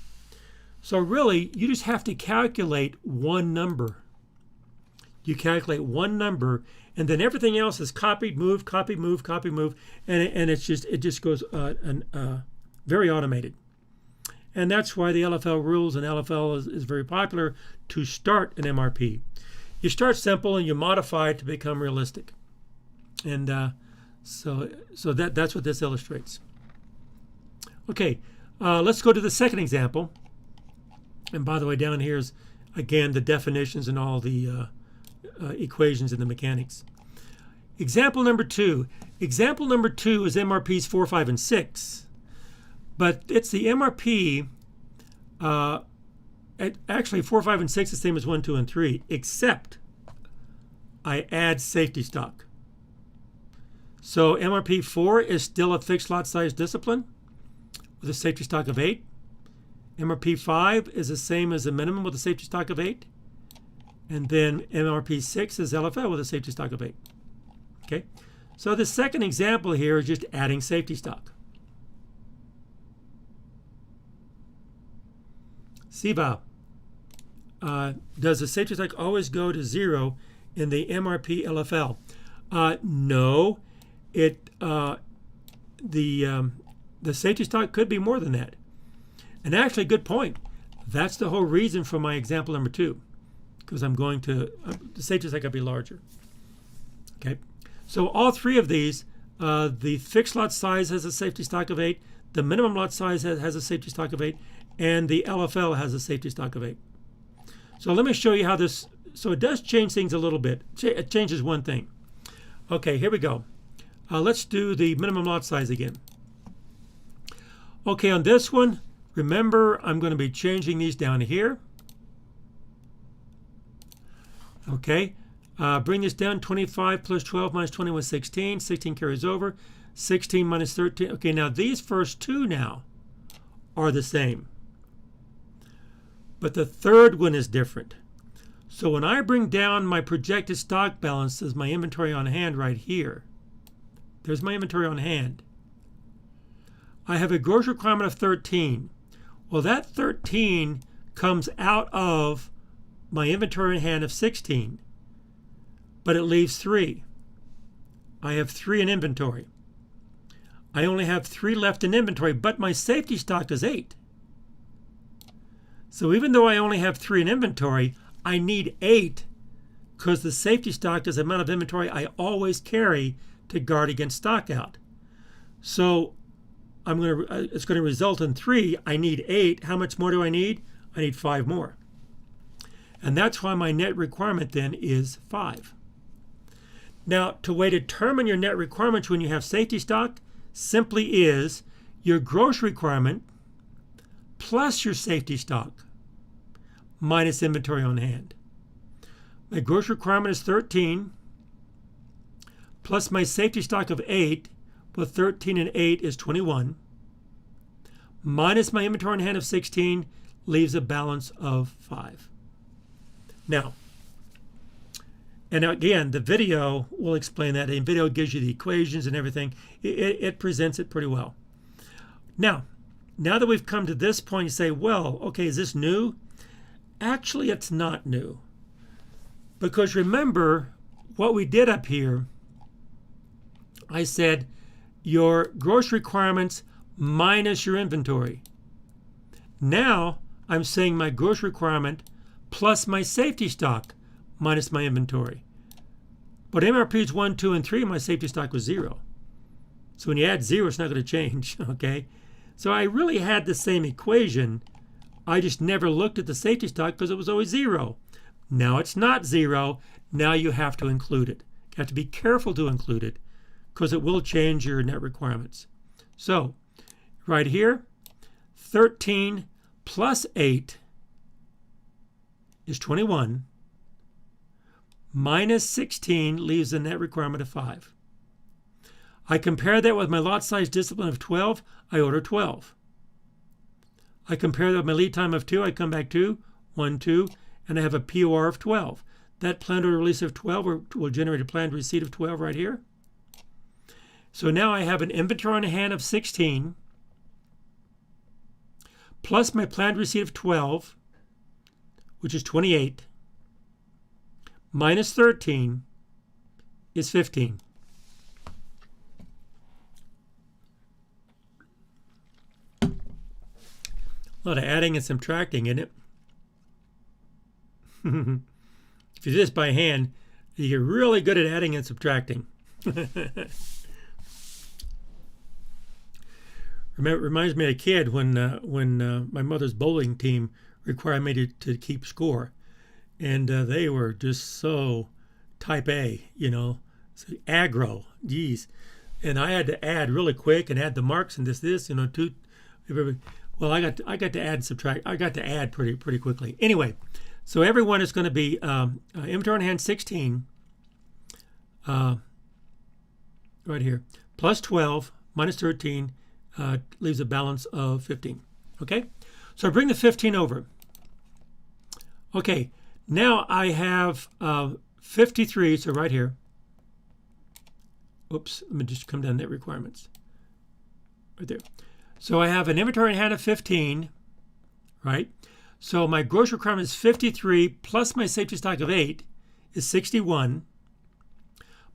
So really, you just have to calculate one number. You calculate one number, and then everything else is copied, moved, copy, move, copy, move, and it just goes very automated. And that's why the LFL rules and LFL is very popular to start an MRP. You start simple and you modify it to become realistic. And so that's what this illustrates. Okay, let's go to the second example. And by the way, down here is, again, the definitions and all the equations in the mechanics. Example number 2. Example number 2 is MRPs 4, 5, and 6. But it's the MRP, actually 4, 5, and 6 is the same as 1, 2, and 3, except I add safety stock. So MRP 4 is still a fixed lot size discipline with a safety stock of 8. MRP 5 is the same as the minimum with a safety stock of 8. And then MRP 6 is LFL with a safety stock of 8. Okay, so the second example here is just adding safety stock. CVA, does the safety stock always go to 0 in the MRP LFL? No, the safety stock could be more than that. And actually, good point. That's the whole reason for my example number 2, because I'm going to the safety stock could be larger. Okay, so all 3 of these, the fixed lot size has a safety stock of 8, the minimum lot size has a safety stock of 8, and the LFL has a safety stock of 8. So let me show you how this. So it does change things a little bit. It changes one thing. Okay, here we go. Let's do the minimum lot size again. Okay, on this one, remember I'm going to be changing these down here. Okay, bring this down. 25 plus 12 minus 20 was 16. 16 carries over. 16 minus 13. Okay, now these first 2 now are the same. But the third one is different. So when I bring down my projected stock balance as my inventory on hand right here, there's my inventory on hand. I have a gross requirement of 13. Well, that 13 comes out of my inventory on hand of 16, but it leaves 3. I have 3 in inventory. I only have 3 left in inventory, but my safety stock is 8. So even though I only have 3 in inventory, I need 8 because the safety stock is the amount of inventory I always carry to guard against stock out. So it's going to result in 3. I need 8. How much more do I need? I need 5 more. And that's why my net requirement then is 5. Now, to way to determine your net requirements when you have safety stock simply is your gross requirement plus your safety stock minus inventory on hand. My gross requirement is 13 plus my safety stock of 8, with 13 and 8 is 21, minus my inventory on hand of 16 leaves a balance of 5. Now, and again, the video will explain that. The video gives you the equations and everything. It presents it pretty well. Now that we've come to this point, you say, well, okay, is this new? Actually, it's not new. Because remember what we did up here, I said your gross requirements minus your inventory. Now I'm saying my gross requirement plus my safety stock minus my inventory. But MRPs 1, 2, and 3, my safety stock was 0. So when you add 0, it's not going to change, okay? So I really had the same equation. I just never looked at the safety stock because it was always 0. Now it's not 0. Now you have to include it. You have to be careful to include it because it will change your net requirements. So right here, 13 plus 8 is 21. Minus 16 leaves a net requirement of 5. I compare that with my lot size discipline of 12. I order 12. I compare that with my lead time of 2. I come back to 1, 2, and I have a POR of 12. That planned order release of 12 will generate a planned receipt of 12 right here. So now I have an inventory on hand of 16 plus my planned receipt of 12, which is 28, minus 13 is 15. A lot of adding and subtracting in it. If you do this by hand, you get really good at adding and subtracting. Reminds me of a kid when my mother's bowling team required me to keep score. and they were just so type A, so aggro, geez. And I had to add really quick and add the marks and this, well, I got to add and subtract. I got to add pretty quickly. Anyway, so everyone is going to be inventory on hand 16, right here, plus 12 minus 13 leaves a balance of 15. Okay, so I bring the 15 over. Okay, now I have 53. So right here. Oops, let me just come down to net requirements. Right there. So I have an inventory in hand of 15, right? So my gross requirement is 53 plus my safety stock of 8 is 61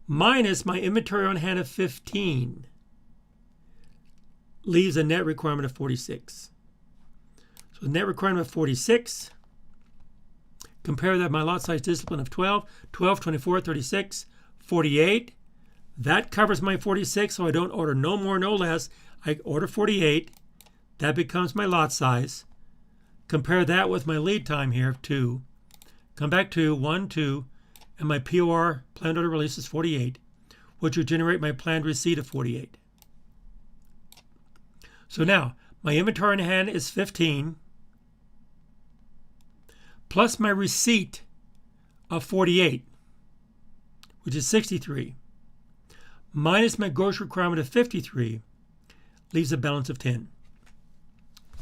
minus my inventory on hand of 15 leaves a net requirement of 46. So the net requirement of 46, compare that to my lot size discipline of 12, 24, 36, 48. That covers my 46, so I don't order no more, no less. I order 48. That becomes my lot size. Compare that with my lead time here of 2. Come back to 1, 2, and my POR, planned order release, is 48, which would generate my planned receipt of 48. So now, my inventory in hand is 15, plus my receipt of 48, which is 63. Minus my gross requirement of 53 leaves a balance of 10. And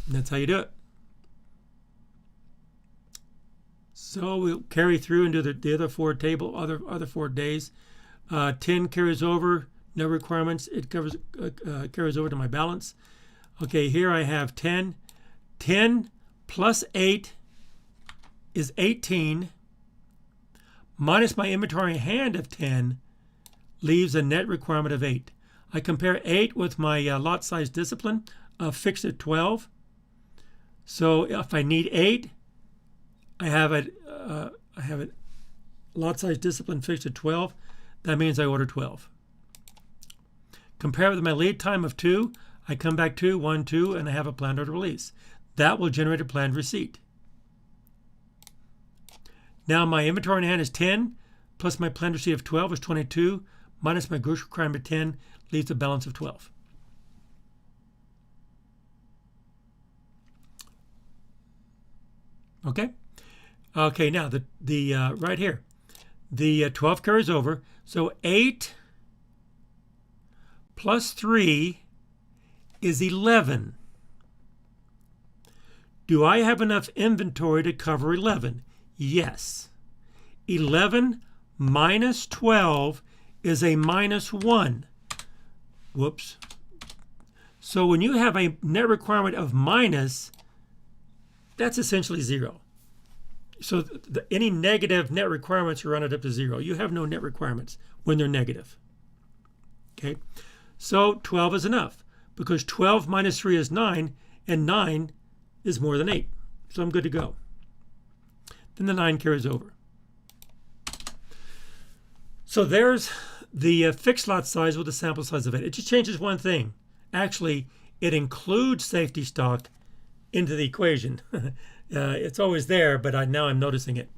that's how you do it. So we'll carry through into the other four other 4 days. 10 carries over, no requirements. It carries over to my balance. Okay, here I have 10. 10 plus 8 is 18. Minus my inventory in hand of 10 leaves a net requirement of 8. I compare 8 with my lot size discipline fixed at 12. So if I need 8, I have it lot size discipline fixed at 12. That means I order 12. Compare with my lead time of 2. I come back to 1, 2, and I have a planned order release. That will generate a planned receipt. Now my inventory in hand is 10, plus my planned receipt of 12 is 22, minus my gross requirement of 10 leaves a balance of 12. Okay? Okay, now the right here, the 12 carries over. So 8 plus 3 is 11. Do I have enough inventory to cover 11? Yes. 11 minus 12 is a minus 1. Whoops. So when you have a net requirement of minus, that's essentially 0. So any negative net requirements are rounded up to 0. You have no net requirements when they're negative. Okay, so 12 is enough because 12 minus 3 is 9, and 9 is more than 8. So I'm good to go. Then the 9 carries over. So there's the fixed lot size with a sample size of 8. It just changes one thing. Actually, it includes safety stock into the equation. It's always there, but now I'm noticing it.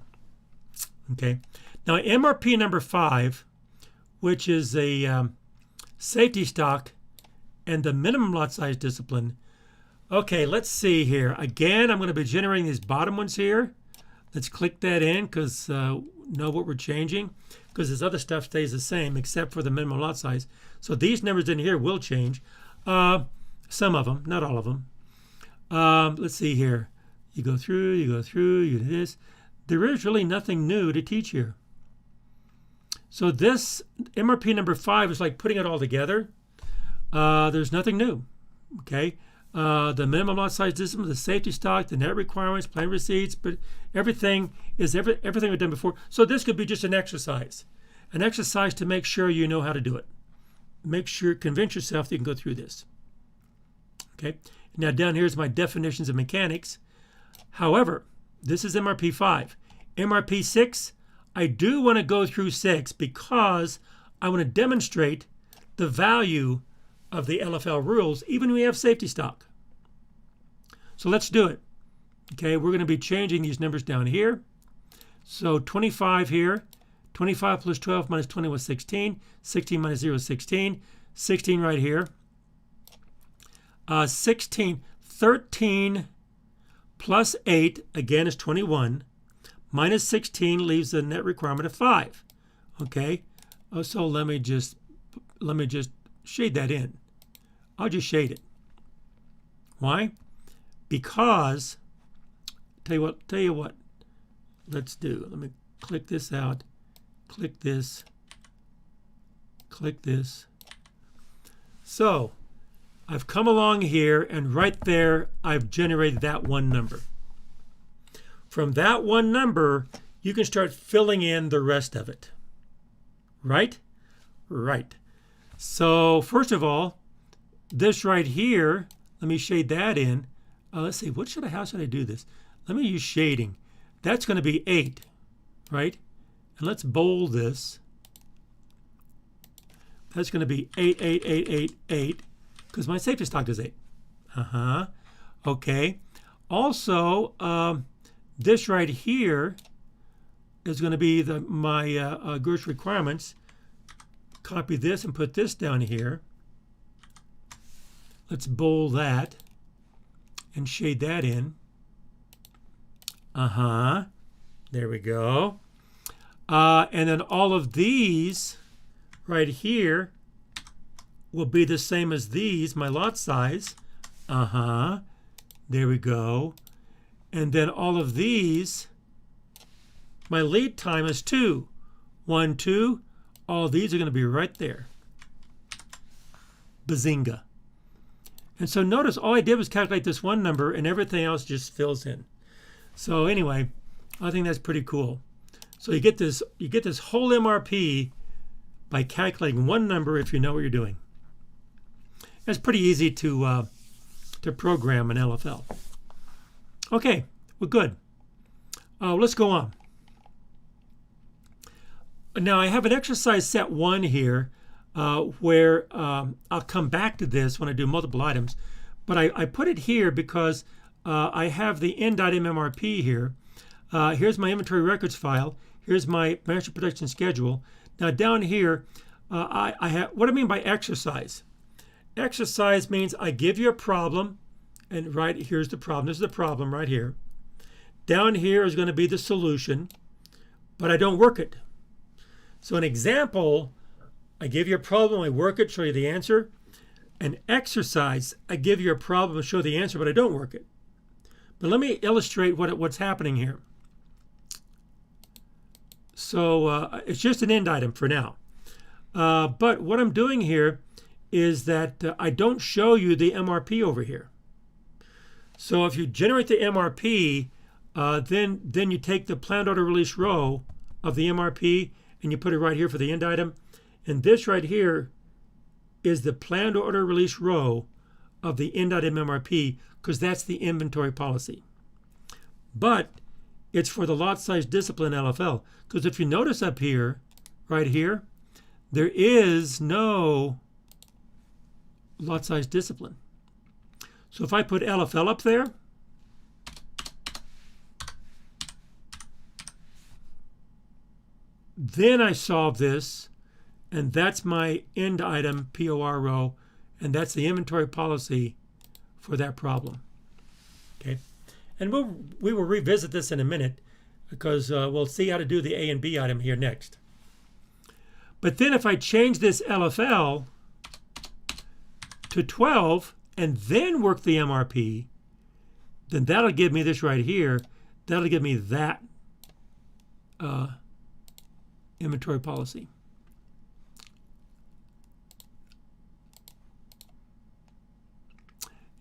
Okay. Now MRP number 5, which is a safety stock and the minimum lot size discipline. Okay, let's see here. Again, I'm going to be generating these bottom ones here. Let's click that in because know what we're changing, because this other stuff stays the same except for the minimum lot size. So these numbers in here will change. Some of them, not all of them. Let's see here. You go through, you do this. There is really nothing new to teach here. So this MRP number 5 is like putting it all together. There's nothing new. Okay. The minimum lot size discipline, the safety stock, the net requirements, planned receipts, but everything is everything we've done before. So this could be just an exercise to make sure you know how to do it. Make sure, convince yourself that you can go through this. Okay. Now down here is my definitions of mechanics. However, this is MRP 5. MRP 6, I do want to go through 6 because I want to demonstrate the value of the LFL rules, even when we have safety stock. So let's do it. Okay, we're going to be changing these numbers down here. So 25 here. 25 plus 12 minus 20 was 16. 16 minus 0 is 16. 16 right here. 13 plus 8, again, is 21. Minus 16 leaves a net requirement of 5. Okay? So let me just shade that in. I'll just shade it. Why? Because, tell you what, let's do. Let me click this out. Click this. Click this. So I've come along here, and right there I've generated that one number. From that one number, you can start filling in the rest of it. Right? Right. So first of all, this right here, let me shade that in. Let's see, how should I do this? Let me use shading. That's going to be 8, right? And let's bold this. That's going to be 8, 8, 8, 8, 8, because my safety stock is 8. Okay. Also, this right here is going to be my gross requirements. Copy this and put this down here. Let's bold that and shade that in. There we go. And then all of these right here will be the same as these, my lot size. There we go. And then all of these, my lead time is 2. 1, 2. All these are going to be right there. Bazinga. And so notice all I did was calculate this one number, and everything else just fills in. So anyway, I think that's pretty cool. So you get this whole MRP by calculating one number if you know what you're doing. It's pretty easy to program an LFL. Okay, well, good. Let's go on. Now I have an exercise set 1 here where I'll come back to this when I do multiple items, but I put it here because I have the end.mmrp here. Here's my inventory records file. Here's my master production schedule. Now down here, I have what I mean by exercise. Exercise means I give you a problem, and right here's the problem. This is the problem right here. Down here is going to be the solution, but I don't work it. So an example, I give you a problem, I work it, show you the answer. An exercise, I give you a problem, show the answer, but I don't work it. But let me illustrate what's happening here. So it's just an end item for now. But what I'm doing here is that I don't show you the MRP over here. So if you generate the MRP, then you take the planned order release row of the MRP and you put it right here for the end item. And this right here is the planned order release row of the end item MRP, because that's the inventory policy. But it's for the lot size discipline LFL, because if you notice up here, right here, there is no lot size discipline. So if I put LFL up there, then I solve this, and that's my end item POR row, and that's the inventory policy for that problem. Okay, and we will revisit this in a minute, because we'll see how to do the A and B item here next. But then if I change this LFL to 12 and then work the MRP, then that'll give me this right here. That'll give me that inventory policy.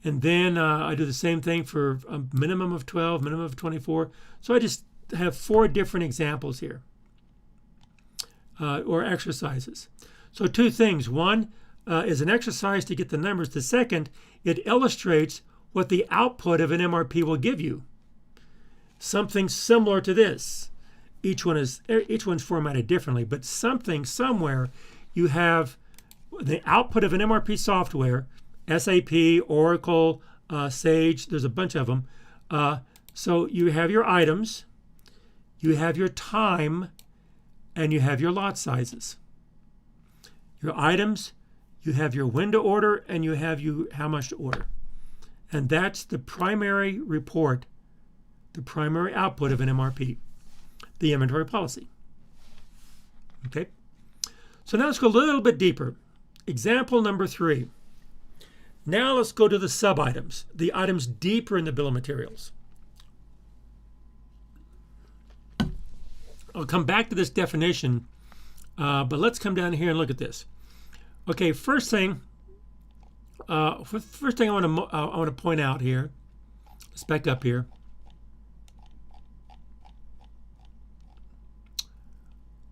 And then I do the same thing for a minimum of 12, minimum of 24. So I just have 4 different examples here, or exercises. So 2 things. One is an exercise to get the numbers. The second, it illustrates what the output of an MRP will give you. Something similar to this. Each one's formatted differently, but something somewhere you have the output of an MRP software, SAP, Oracle, Sage, there's a bunch of them. So you have your items, you have your time, and you have your lot sizes. Your items, you have your when to order, and you have how much to order. And that's the primary report, the primary output of an MRP, the inventory policy. Okay? So now let's go a little bit deeper. Example number 3. Now let's go to the sub-items, the items deeper in the bill of materials. I'll come back to this definition, but let's come down here and look at this. Okay, first thing I want to point out here. Let's back up here.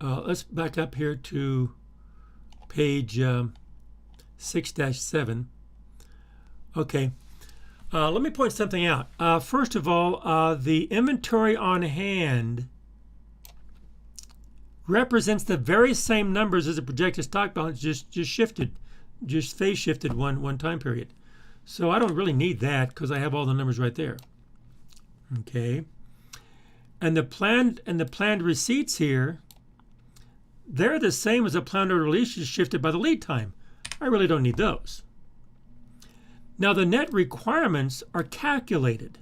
Let's back up here to page 6-7. Okay, let me point something out. First of all, the inventory on hand represents the very same numbers as the projected stock balance, just phase shifted one time period. So I don't really need that because I have all the numbers right there. Okay, and the planned receipts here, they're the same as the planned order release, just shifted by the lead time. I really don't need those. Now the net requirements are calculated,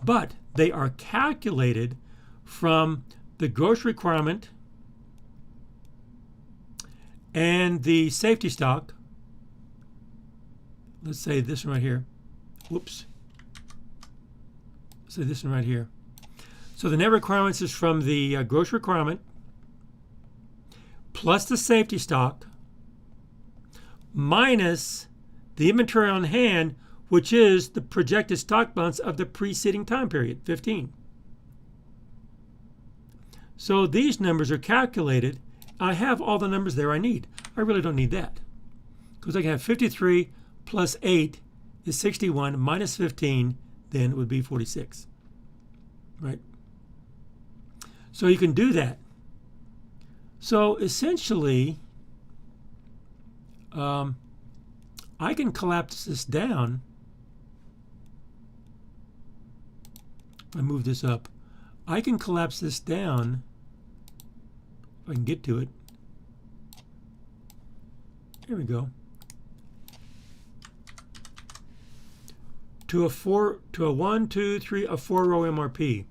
but they are calculated from the gross requirement and the safety stock. Let's say this one right here. Whoops. Let's say this one right here. So the net requirements is from the gross requirement plus the safety stock minus the inventory on hand, which is the projected stock balance of the preceding time period, 15. So these numbers are calculated. I have all the numbers there I need. I really don't need that because I can have 53 plus 8 is 61 minus 15, then it would be 46, right? So you can do that. So essentially, I can collapse this down. If I move this up, I can collapse this down. If I can get to it. Here we go. To a 4 row MRP.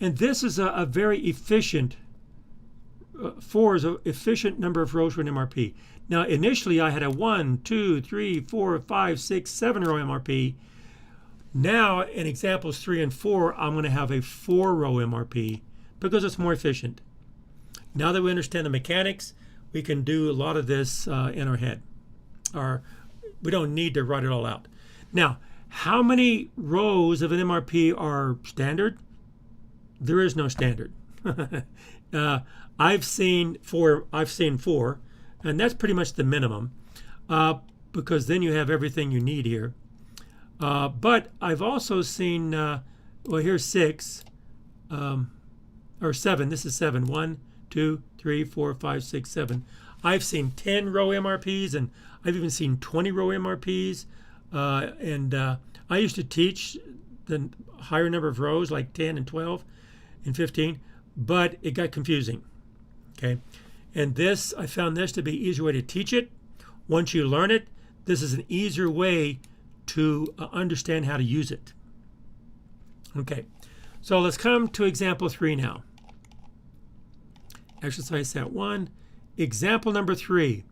And this is a very efficient, 4 is an efficient number of rows for an MRP. Now initially I had a 1, 2, 3, 4, 5, 6, 7 row MRP. Now in examples 3 and 4, I'm going to have a 4 row MRP because it's more efficient. Now that we understand the mechanics, we can do a lot of this in our head. We don't need to write it all out. Now, how many rows of an MRP are standard? There is no standard. I've seen 4, and that's pretty much the minimum, because then you have everything you need here. But I've also seen, well, here's 6, or 7. This is 7. 1, 2, 3, 4, 5, 6, 7. I've seen 10 row MRPs, and I've even seen 20 row MRPs. I used to teach the higher number of rows, like 10 and 12 and 15, but it got confusing. Okay, and this, I found this to be an easier way to teach it. Once you learn it, this is an easier way to understand how to use it. Okay, so let's come to example 3 now. Exercise set 1, example number 3.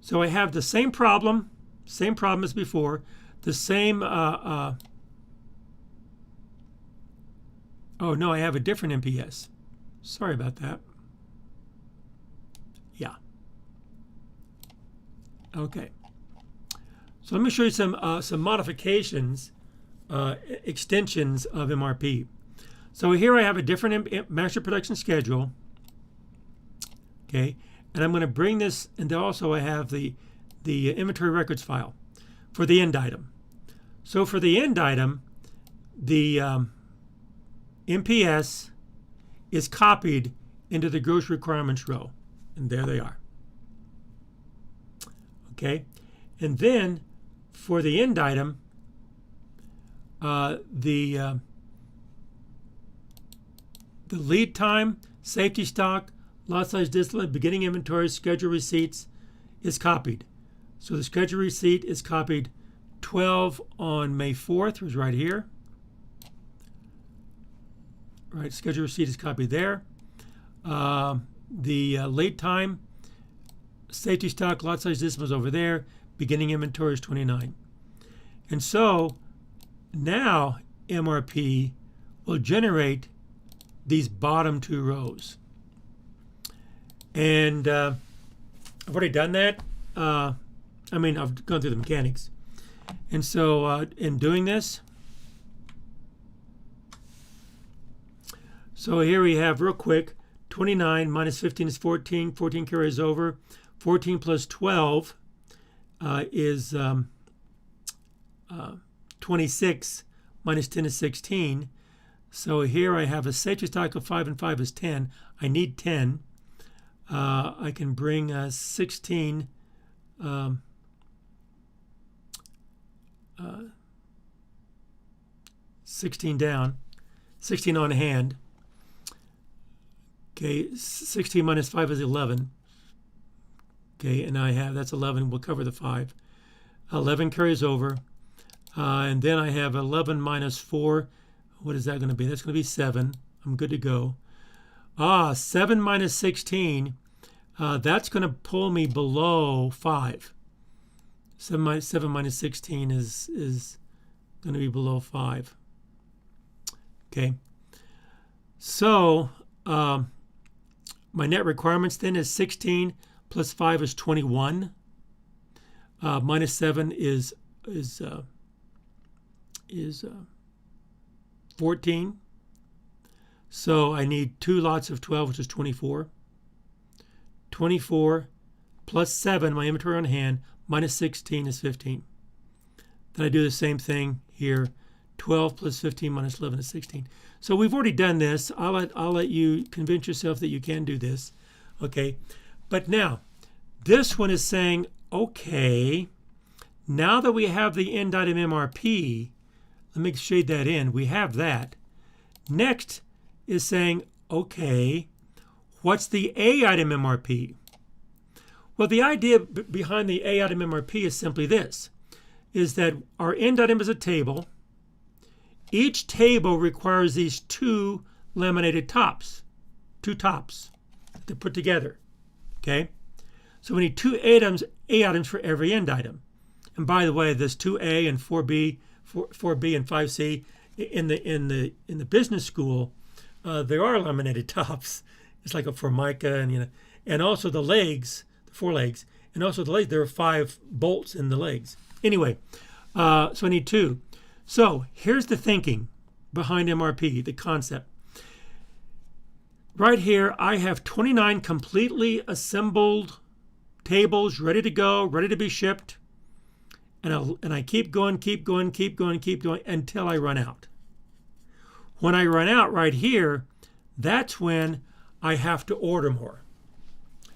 So I have the same problem as before, the same, oh no, I have a different MPS. Sorry about that. Yeah. Okay. So let me show you some modifications, extensions of MRP. So here I have a different master production schedule. Okay, and I'm going to bring this, and also I have the inventory records file for the end item. So for the end item, the MPS is copied into the gross requirements row, and there they are. Okay, and then for the end item, the lead time, safety stock, lot size discipline, beginning inventory, schedule receipts is copied. So the schedule receipt is copied 12 on May 4th, it was right here. Right, schedule receipt is copied there. The lead time, safety stock, lot size discipline is over there. Beginning inventory is 29. And so now MRP will generate these bottom two rows. And I've already done that. I've gone through the mechanics. And so in doing this, so here we have real quick, 29 minus 15 is 14. 14 carries over. 14 plus 12 is 26 minus 10 is 16. So here I have a safety stock of 5 and 5 is 10. I need 10. I can bring 16 16 down, 16 on hand. Okay, 16 minus 5 is 11. Okay, and that's 11. We'll cover the 5. 11 carries over. And then I have 11 minus 4. What is that going to be? That's going to be 7. I'm good to go. 7 minus 16. That's going to pull me below 5. 7 minus 16 is going to be below 5. Okay. So my net requirements then is 16 plus 5 is 21. Minus 7 is 14. So I need 2 lots of 12, which is 24. 24 plus 7, my inventory on hand, minus 16 is 15. Then I do the same thing here. 12 plus 15 minus 11 is 16. So we've already done this. I'll let you convince yourself that you can do this. Okay. But now, this one is saying, okay, now that we have the end item MRP, let me shade that in. We have that. Next is saying, okay, what's the A item MRP? Well, the idea behind the A item MRP is simply this, is that our end item is a table. Each table requires these 2 laminated tops, 2 tops to put together. Okay? So we need 2 A items for every end item. And by the way, this 2A and 4B, 4B and 5C in the business school, there are laminated tops. It's like a formica, and also the legs, the 4 legs, and also the legs. There are 5 bolts in the legs. Anyway, so I need 2. So here's the thinking behind MRP, the concept. Right here, I have 29 completely assembled tables ready to go, ready to be shipped. And I keep going until I run out. When I run out right here, that's when I have to order more.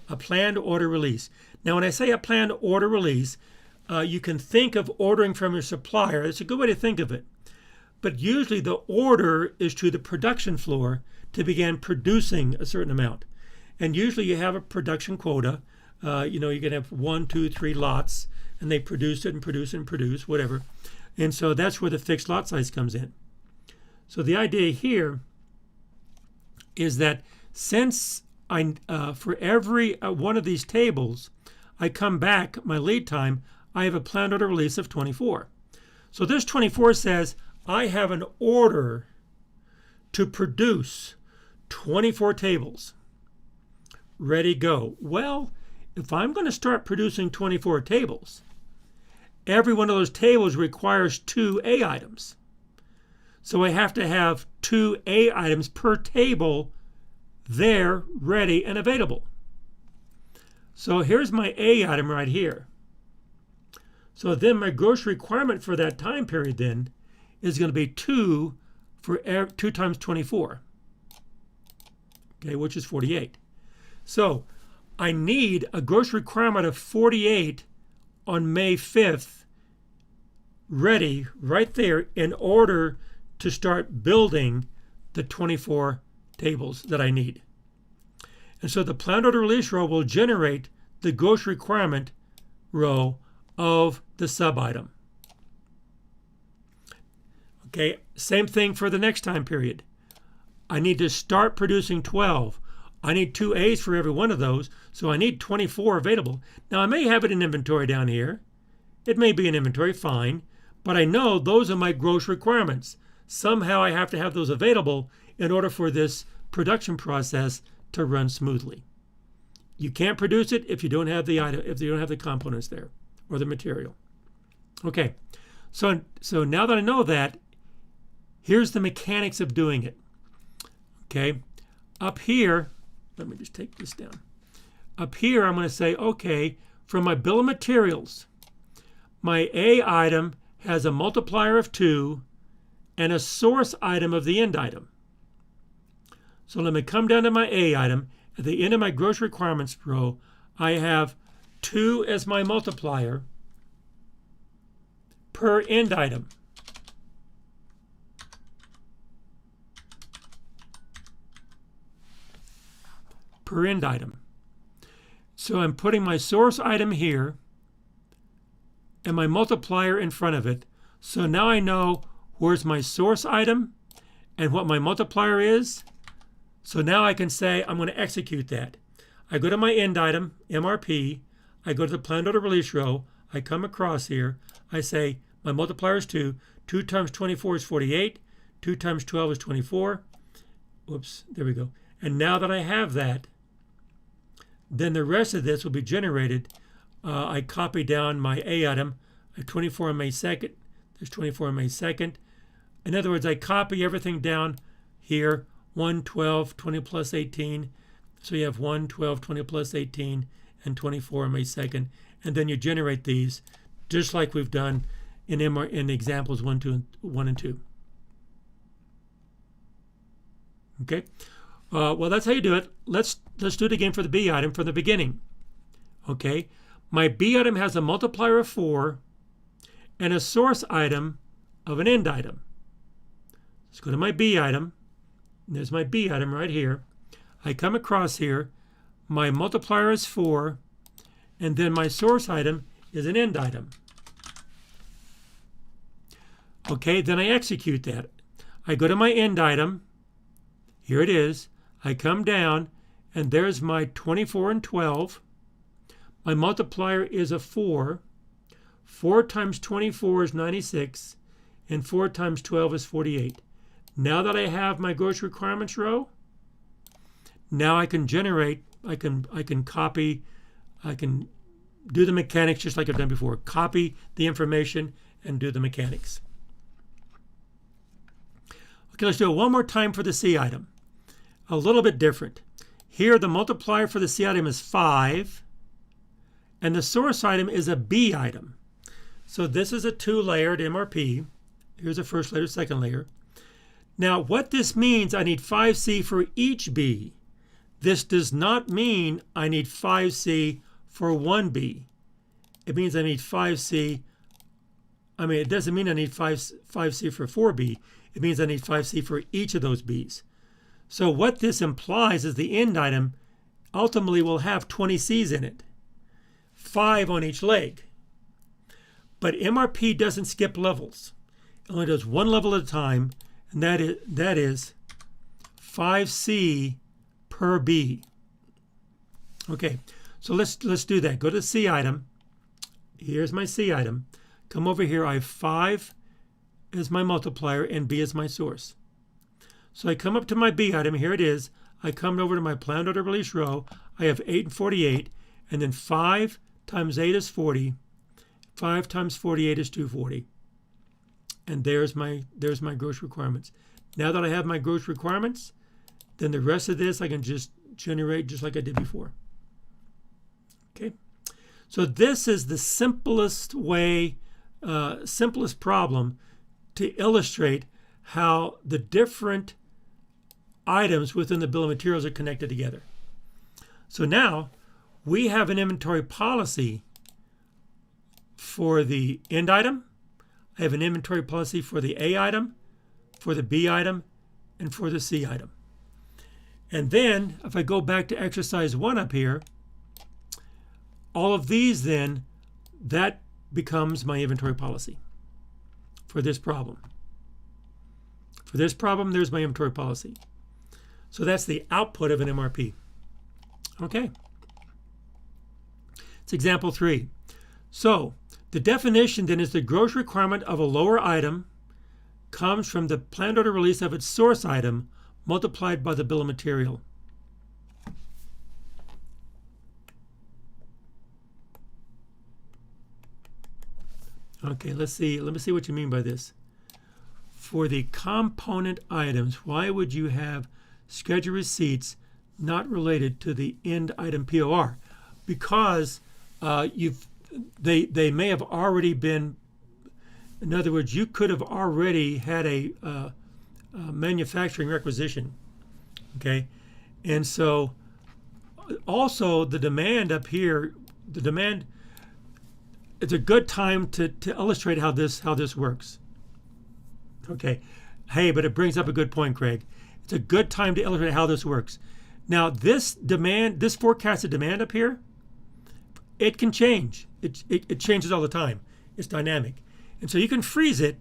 A planned order release. Now, when I say a planned order release, you can think of ordering from your supplier. It's a good way to think of it. But usually the order is to the production floor to begin producing a certain amount. And usually you have a production quota. You can have 1, 2, 3 lots, and they produce it and produce and produce, whatever. And so that's where the fixed lot size comes in. So the idea here is that since for every one of these tables, I come back, my lead time, I have a planned order release of 24. So this 24 says I have an order to produce 24 tables. Ready, go. Well, if I'm going to start producing 24 tables, every one of those tables requires 2 A items. So I have to have 2 A items per table there, ready and available. So here's my A item right here. So then my gross requirement for that time period then is going to be 2 for 2 times 24. Okay, which is 48. So I need a gross requirement of 48 on May 5th ready right there in order to start building the 24 tables that I need. And so the planned order release row will generate the gross requirement row of the sub item. Okay, same thing for the next time period. I need to start producing 12. I need 2 A's for every one of those, so I need 24 available. Now I may have it in inventory down here. It may be in inventory, fine, but I know those are my gross requirements. Somehow I have to have those available in order for this production process to run smoothly. You can't produce it if you don't have the item, if you don't have the components there or the material. Okay, so now that I know that, here's the mechanics of doing it. Okay, up here, let me just take this down. Up here, I'm going to say, okay, from my bill of materials, my A item has a multiplier of 2 and a source item of the end item. So let me come down to my A item. At the end of my gross requirements row, I have 2 as my multiplier per end item. Per end item. So I'm putting my source item here and my multiplier in front of it. So now I know where's my source item and what my multiplier is. So now I can say I'm going to execute that. I go to my end item, MRP. I go to the planned order release row. I come across here. I say my multiplier is 2. 2 times 24 is 48. 2 times 12 is 24. Whoops, there we go. And now that I have that, then the rest of this will be generated. I copy down my A item. I have 24 on May 2nd. There's 24 on May 2nd. In other words, I copy everything down here. 1, 12, 20 plus 18. So you have 1, 12, 20 plus 18, and 24 on May 2nd. And then you generate these just like we've done in examples 1 and 2. Okay. Well, that's how you do it. Let's do it again for the B item from the beginning. Okay. My B item has a multiplier of 4 and a source item of an end item. Let's go to my B item. There's my B item right here. I come across here. My multiplier is 4, and then my source item is an end item. Okay, then I execute that. I go to my end item. Here it is. I come down, and there's my 24 and 12. My multiplier is a 4. 4 times 24 is 96, and 4 times 12 is 48. Now that I have my gross requirements row, now I can generate, I can copy, I can do the mechanics just like I've done before. Copy the information and do the mechanics. Okay, let's do it one more time for the C item. A little bit different. Here the multiplier for the C item is 5, and the source item is a B item. So this is a 2-layered MRP. Here's the first layer, second layer. Now what this means, I need 5C for each B. This does not mean I need 5C for one B. It means I need 5C. It doesn't mean I need 5C for 4B. It means I need 5C for each of those Bs. So what this implies is the end item ultimately will have 20 C's in it, 5 on each leg. But MRP doesn't skip levels. It only does one level at a time, and that is 5C per B. Okay, so let's do that. Go to the C item. Here's my C item. Come over here. I have 5 as my multiplier and B as my source. So I come up to my B item. Here it is. I come over to my planned order release row. I have 8 and 48, and then 5 times 8 is 40. 5 times 48 is 240. And there's my gross requirements. Now that I have my gross requirements, then the rest of this I can just generate just like I did before. Okay, so this is the simplest way, simplest problem to illustrate how the different items within the bill of materials are connected together. So now we have an inventory policy for the end item. I have an inventory policy for the A item, for the B item, and for the C item. And then if I go back to exercise 1 up here, all of these then, that becomes my inventory policy for this problem. For this problem, there's my inventory policy. So that's the output of an MRP. Okay. It's example 3. So the definition then is the gross requirement of a lower item comes from the planned order release of its source item multiplied by the bill of material. Okay, let me see what you mean by this. For the component items, why would you have schedule receipts not related to the end item POR? Because they may have already been. In other words, you could have already had a manufacturing requisition. Okay, and so also the demand up here, the demand. It's a good time to illustrate how this works. Okay, hey, but it brings up a good point, Craig. It's a good time to illustrate how this works. Now, this forecasted demand up here, it can change. It changes all the time. It's dynamic, and so you can freeze it.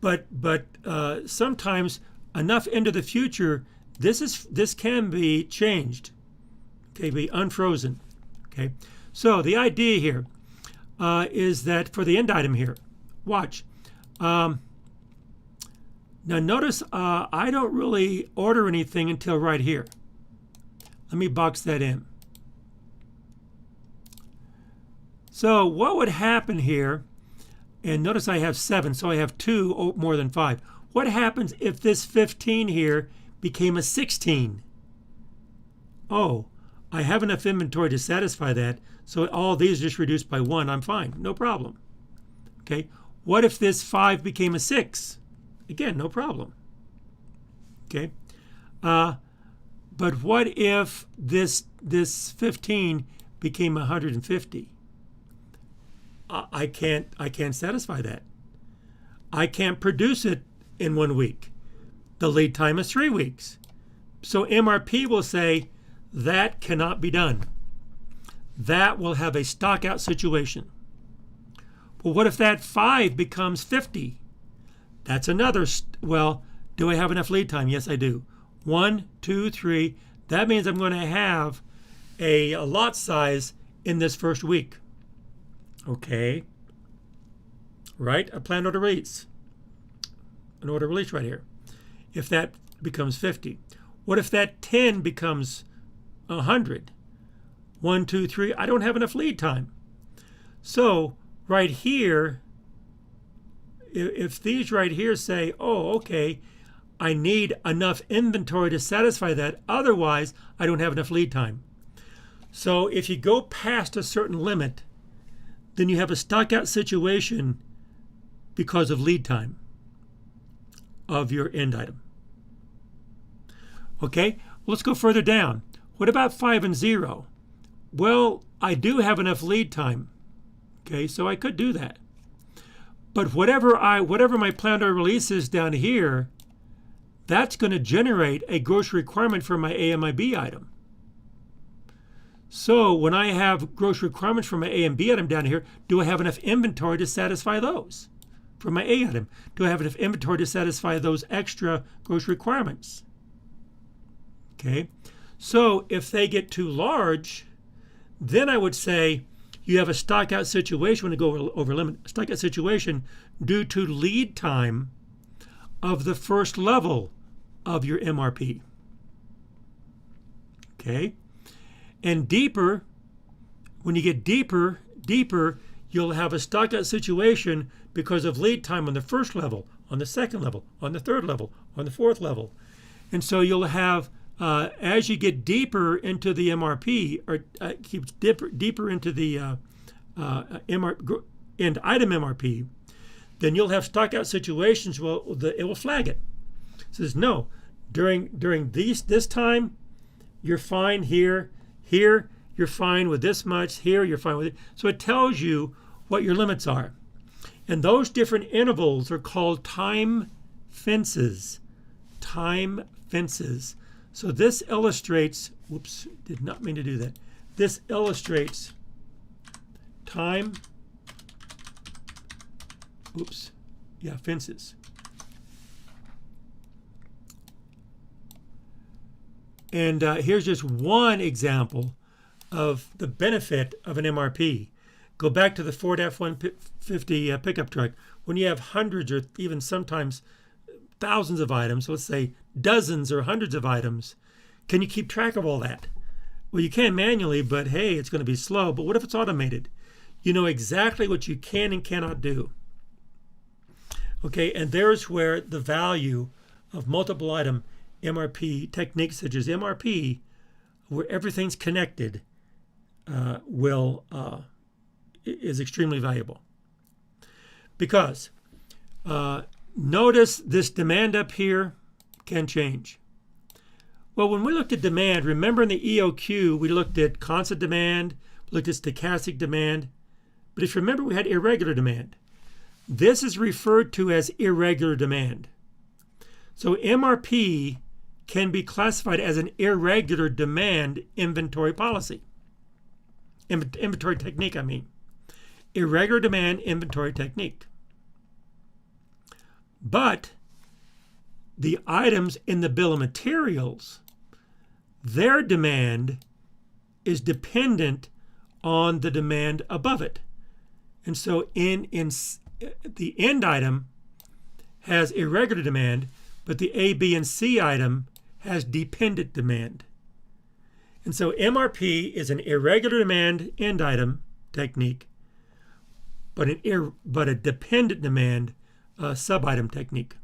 But sometimes enough into the future, this can be changed. Okay, be unfrozen. Okay, so the idea here. Is that for the end item here, watch. Now notice I don't really order anything until right here. Let me box that in. So what would happen here, and notice I have 7, so I have 2 more than 5. What happens if this 15 here became a 16? Oh, I have enough inventory to satisfy that. So all these are just reduced by 1. I'm fine. No problem. Okay. What if this 5 became a 6? Again, no problem. Okay. But what if this 15 became 150? I can't satisfy that. I can't produce it in 1 week. The lead time is 3 weeks. So MRP will say that cannot be done. That will have a stock out situation. Well, what if that 5 becomes 50? That's another, well, do I have enough lead time? Yes, I do. 1, 2, 3. That means I'm going to have a lot size in this first week. Okay. Right? A planned order release. An order release right here. If that becomes 50. What if that 10 becomes 100? 1, 2, 3, I don't have enough lead time. So right here, if these right here say, oh, okay, I need enough inventory to satisfy that, otherwise I don't have enough lead time. So if you go past a certain limit, then you have a stock out situation because of lead time of your end item. Okay, let's go further down. What about 5 and 0? Well, I do have enough lead time, okay, so I could do that. But whatever my planned order release is down here, that's going to generate a gross requirement for my A and my B item. So when I have gross requirements for my A and B item down here, do I have enough inventory to satisfy those? For my A item, do I have enough inventory to satisfy those extra gross requirements? Okay, so if they get too large, then I would say you have a stock out situation when you go over limit, stock out situation due to lead time of the first level of your MRP. Okay, and deeper, when you get deeper, you'll have a stock out situation because of lead time on the first level, on the second level, on the third level, on the fourth level, and so you'll have. As you get deeper into the MRP, or keeps deeper into the end item MRP, then you'll have stock out situations. Well, it will flag it. It says no, during this time, you're fine here. Here you're fine with this much. Here you're fine with it. So it tells you what your limits are, and those different intervals are called time fences. Time fences. So this illustrates, whoops, did not mean to do that. This illustrates time, oops, yeah, fences. And here's just one example of the benefit of an MRP. Go back to the Ford F-150 pickup truck. When you have hundreds or even sometimes thousands of items, let's say dozens or hundreds of items, can you keep track of all that? Well, you can manually, but hey, it's going to be slow. But what if it's automated? You know exactly what you can and cannot do. Okay, and there's where the value of multiple item MRP techniques such as MRP, where everything's connected, is extremely valuable. Because notice this demand up here can change. Well, when we looked at demand, remember in the EOQ, we looked at constant demand, looked at stochastic demand. But if you remember, we had irregular demand. This is referred to as irregular demand. So MRP can be classified as an irregular demand inventory policy. Inventory technique, I mean. Irregular demand inventory technique. But the items in the bill of materials, their demand is dependent on the demand above it. And so in the end item has irregular demand, but the A, B, and C item has dependent demand. And so MRP is an irregular demand end item technique, but a dependent demand sub-item technique.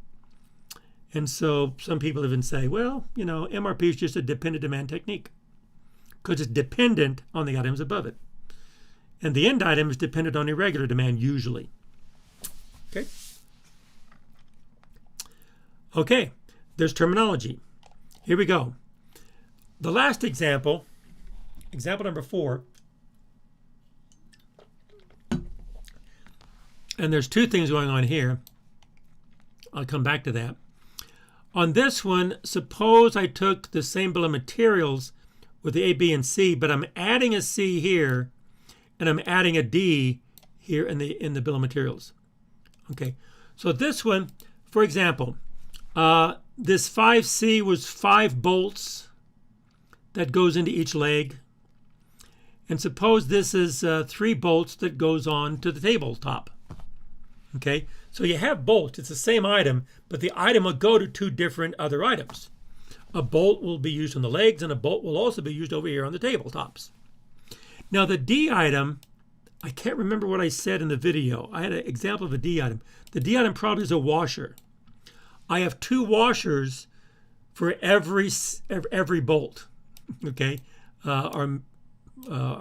And so some people even say, well, you know, MRP is just a dependent demand technique because it's dependent on the items above it. And the end item is dependent on irregular demand usually. Okay. Okay, there's terminology. Here we go. The last example, example number 4. And there's two things going on here. I'll come back to that. On this one, suppose I took the same bill of materials with the A, B, and C, but I'm adding a C here, and I'm adding a D here in the bill of materials. Okay, so this one, for example, this 5C was 5 bolts that goes into each leg. And suppose this is 3 bolts that goes on to the tabletop. Okay, so you have bolts. It's the same item, but the item will go to 2 different other items. A bolt will be used on the legs, and a bolt will also be used over here on the tabletops. Now the D item, I can't remember what I said in the video. I had an example of a D item. The D item probably is a washer. I have 2 washers for every bolt, okay, or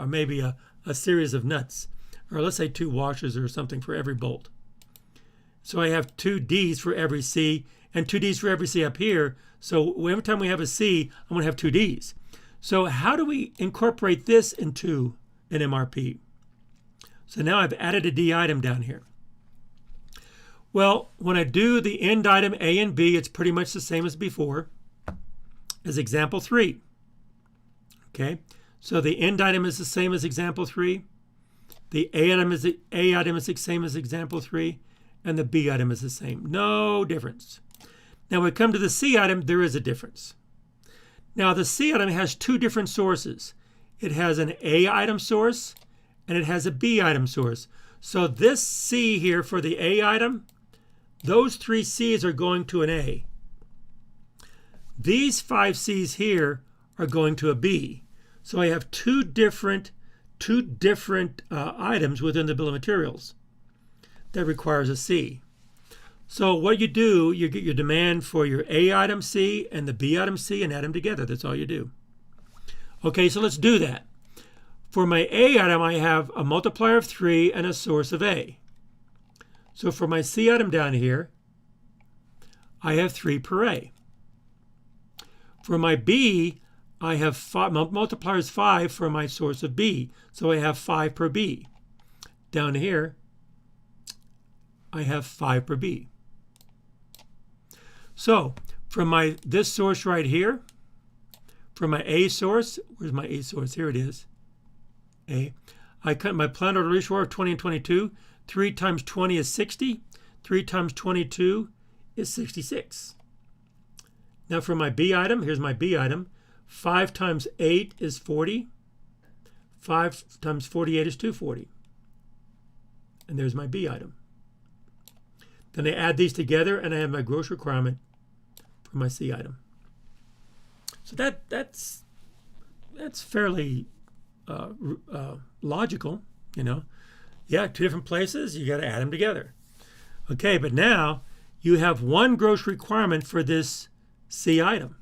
maybe a series of nuts, or let's say 2 washers or something for every bolt. So I have 2 Ds for every C and 2 Ds for every C up here. So every time we have a C, I'm going to have 2 Ds. So how do we incorporate this into an MRP? So now I've added a D item down here. Well, when I do the end item A and B, it's pretty much the same as before, as example 3. Okay, so the end item is the same as example 3. The A item is the same as example 3, and the B item is the same. No difference. Now, when we come to the C item, there is a difference. Now, the C item has 2 different sources. It has an A item source, and it has a B item source. So this C here for the A item, those 3 C's are going to an A. These 5 C's here are going to a B. So I have two different items within the bill of materials that requires a C. So what you do, you get your demand for your A item C and the B item C and add them together. That's all you do. Okay, so let's do that. For my A item, I have a multiplier of 3 and a source of A. So for my C item down here, I have 3 per A. For my B, I have multiplier is 5 for my source of B. So I have 5 per B. Down here, I have 5 per B. So from this source right here, for my A source, where's my A source? Here it is. A. I cut my planned order release order of 20 and 22. 3 times 20 is 60. 3 times 22 is 66. Now for my B item, here's my B item. 5 times 8 is 40. 5 times 48 is 240. And there's my B item. Then I add these together and I have my gross requirement for my C item. So that's fairly logical, you know. Yeah, 2 different places, you got to add them together. Okay, but now you have one gross requirement for this C item.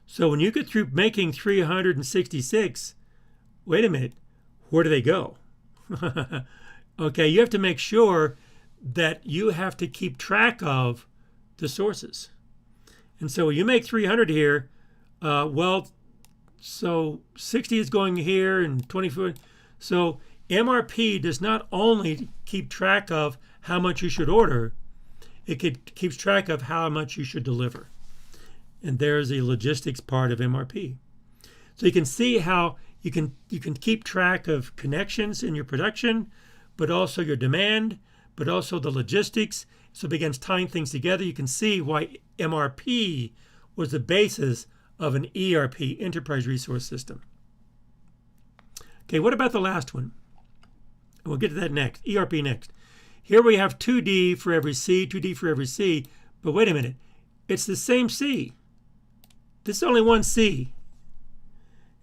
So when you get through making 366, wait a minute, where do they go? Okay, you have to make sure that you have to keep track of the sources. And so when you make 300 here, so 60 is going here and 24. So MRP does not only keep track of how much you should order, it keeps track of how much you should deliver. And there's the logistics part of MRP. So you can see how you can keep track of connections in your production, but also your demand, but also the logistics. So it begins tying things together. You can see why MRP was the basis of an ERP, Enterprise Resource System. Okay, what about the last one? We'll get to that next, ERP next. Here we have 2D for every C, 2D for every C, but wait a minute, it's the same C. This is only one C.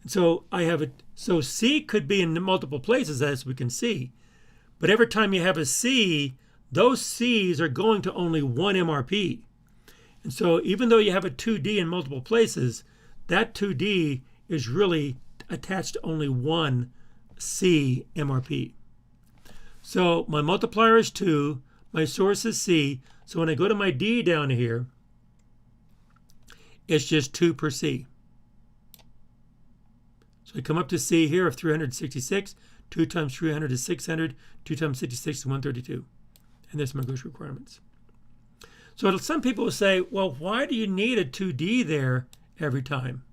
So I have it. So C could be in multiple places, as we can see. But every time you have a C, those C's are going to only one MRP. And so even though you have a 2D in multiple places, that 2D is really attached to only one C MRP. So my multiplier is 2, my source is C. So when I go to my D down here, it's just 2 per C. So I come up to C here of 366. 2 times 300 is 600. 2 times 66 is 132. And there's my gross requirements. So some people will say, well, why do you need a 2D there every time?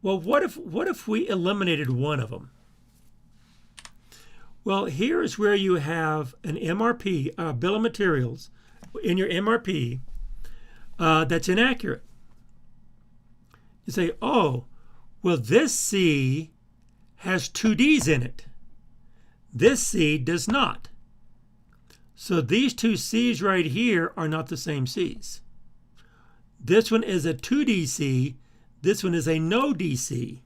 Well, what if we eliminated one of them? Well, here is where you have an MRP, bill of materials, in your MRP that's inaccurate. You say, oh, well, this C has 2Ds in it. This C does not. So these two C's right here are not the same C's. This one is a 2D C. This one is a no DC.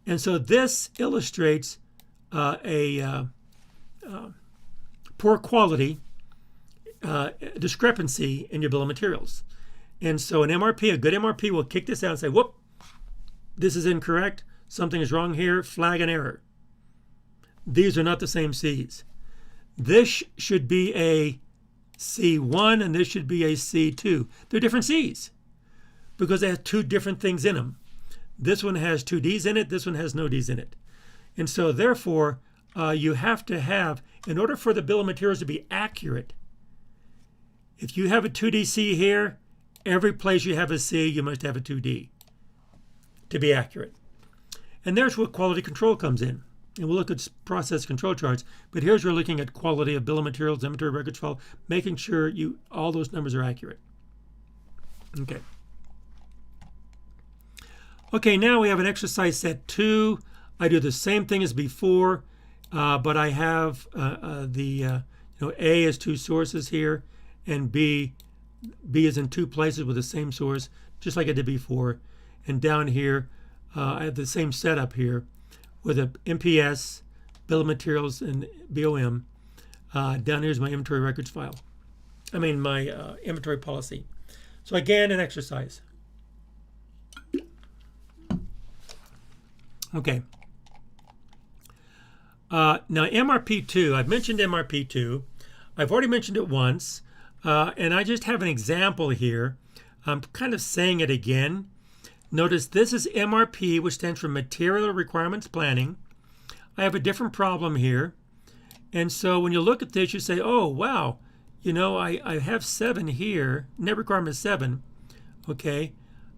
And so this illustrates a poor quality discrepancy in your bill of materials. And so an MRP, a good MRP, will kick this out and say, whoop, this is incorrect. Something is wrong here. Flag an error. These are not the same C's. This should be a C1 and this should be a C2. They're different C's because they have 2 different things in them. This one has 2 D's in it. This one has no D's in it. And so therefore, you have to have, in order for the bill of materials to be accurate, if you have a 2D C here, every place you have a C, you must have a 2D to be accurate. And there's where quality control comes in. And we'll look at process control charts, but here's where we're looking at quality of bill of materials, inventory records file, making sure all those numbers are accurate. Okay. Okay, now we have an exercise set 2. I do the same thing as before, but I have A is 2 sources here, and B is in 2 places with the same source, just like I did before. And down here, I have the same setup here with a MPS, bill of materials, and BOM. Down here is my inventory records file. My inventory policy. So again, an exercise. Okay. Now MRP2, I've mentioned MRP2. I've already mentioned it once, and I just have an example here. I'm kind of saying it again. Notice this is MRP, which stands for Material Requirements Planning. I have a different problem here. And so when you look at this, you say, oh, wow, I have 7 here. Net requirement is 7. Okay.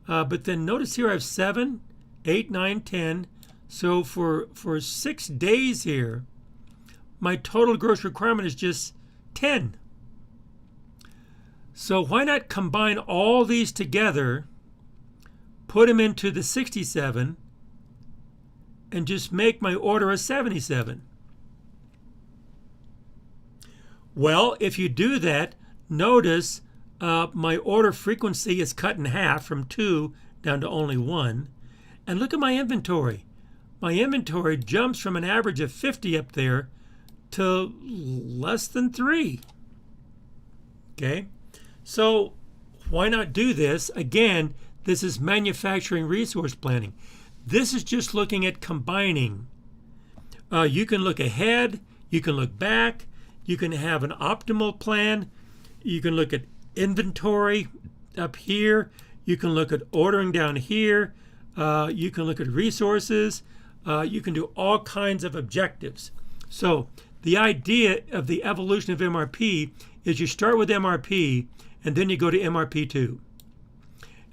But then notice here I have 7, 8, 9, 10. So for 6 days here, my total gross requirement is just 10. So why not combine all these together, put them into the 67, and just make my order a 77? Well, if you do that, notice my order frequency is cut in half from 2 down to only 1. And look at my inventory. My inventory jumps from an average of 50 up there to less than 3. Okay? So why not do this? Again, this is manufacturing resource planning. This is just looking at combining. You can look ahead. You can look back. You can have an optimal plan. You can look at inventory up here. You can look at ordering down here. You can look at resources. You can do all kinds of objectives. So the idea of the evolution of MRP is you start with MRP and then you go to MRP2.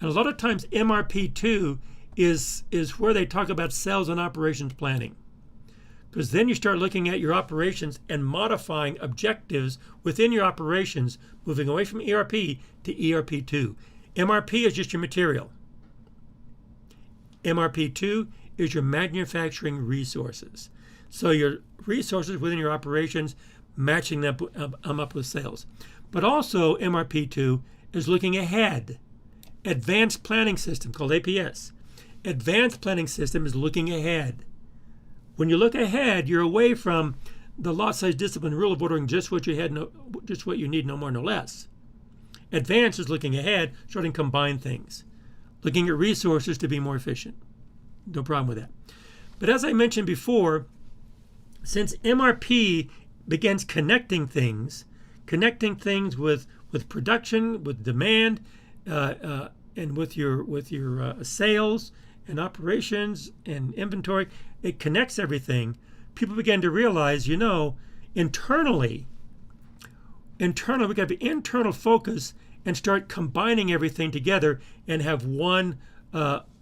And a lot of times MRP2 is where they talk about sales and operations planning. Because then you start looking at your operations and modifying objectives within your operations, moving away from ERP to ERP2. MRP is just your material. MRP2 is your manufacturing resources. So your resources within your operations, matching them up with sales. But also MRP2 is looking ahead. Advanced Planning System, called APS. Advanced Planning System is looking ahead. When you look ahead, you're away from the lot size discipline rule of ordering just what you need, no more, no less. Advanced is looking ahead, starting to combine things, looking at resources to be more efficient. No problem with that. But as I mentioned before, since MRP begins connecting things with production, with demand, and with your sales and operations and inventory, it connects everything. People began to realize, internally, we got to be internal focus and start combining everything together and have one,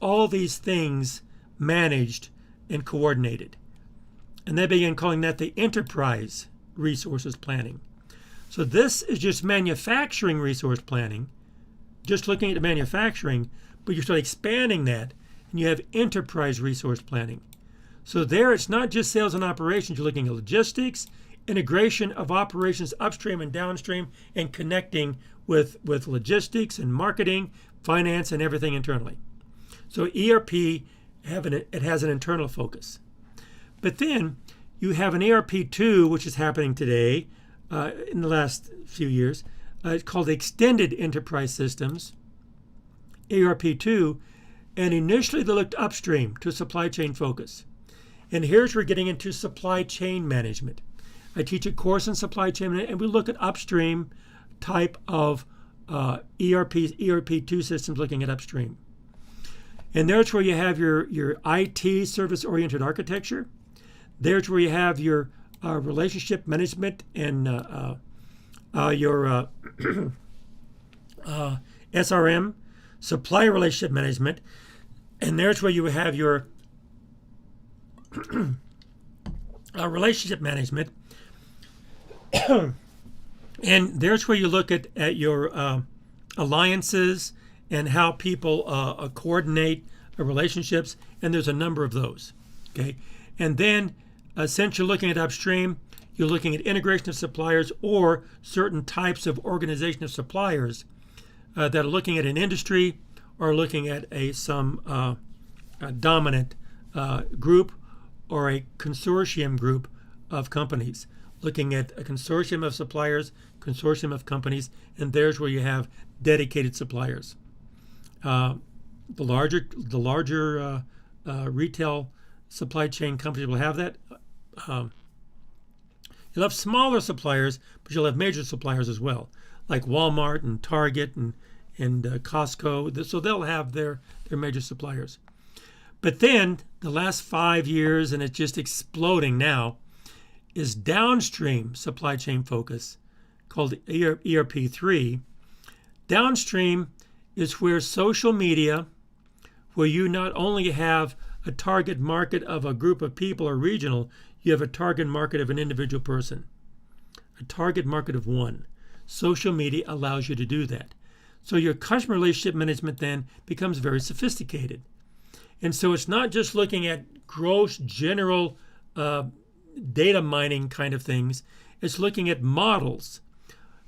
all these things managed and coordinated. And they began calling that the enterprise resources planning. So this is just manufacturing resource planning, just looking at manufacturing, but you start expanding that and you have enterprise resource planning. So there it's not just sales and operations, you're looking at logistics, integration of operations upstream and downstream, and connecting with logistics and marketing, finance, and everything internally. So ERP, it has an internal focus. But then you have an ERP2, which is happening today in the last few years. It's called Extended Enterprise Systems, ERP2. And initially they looked upstream to supply chain focus. And here's where we're getting into supply chain management. I teach a course in supply chain management, and we look at upstream type of ERP2 systems looking at upstream. And there's where you have your IT service-oriented architecture. There's where you have your relationship management and your SRM, supplier relationship management. And there's where you have your relationship management. And there's where you look at your alliances and how people coordinate relationships. And there's a number of those. Okay. And then since you're looking at upstream, you're looking at integration of suppliers or certain types of organization of suppliers that are looking at an industry or looking at some dominant group or a consortium group of companies, looking at a consortium of suppliers, consortium of companies, and there's where you have dedicated suppliers. The larger retail supply chain companies will have that. You'll have smaller suppliers, but you'll have major suppliers as well, like Walmart and Target and Costco. So they'll have their major suppliers. But then the last 5 years, and it's just exploding now, is downstream supply chain focus called ERP3. Downstream is where social media, where you not only have a target market of a group of people or regional, you have a target market of an individual person, a target market of one. Social media allows you to do that. So your customer relationship management then becomes very sophisticated. And so it's not just looking at gross general data mining kind of things. It's looking at models.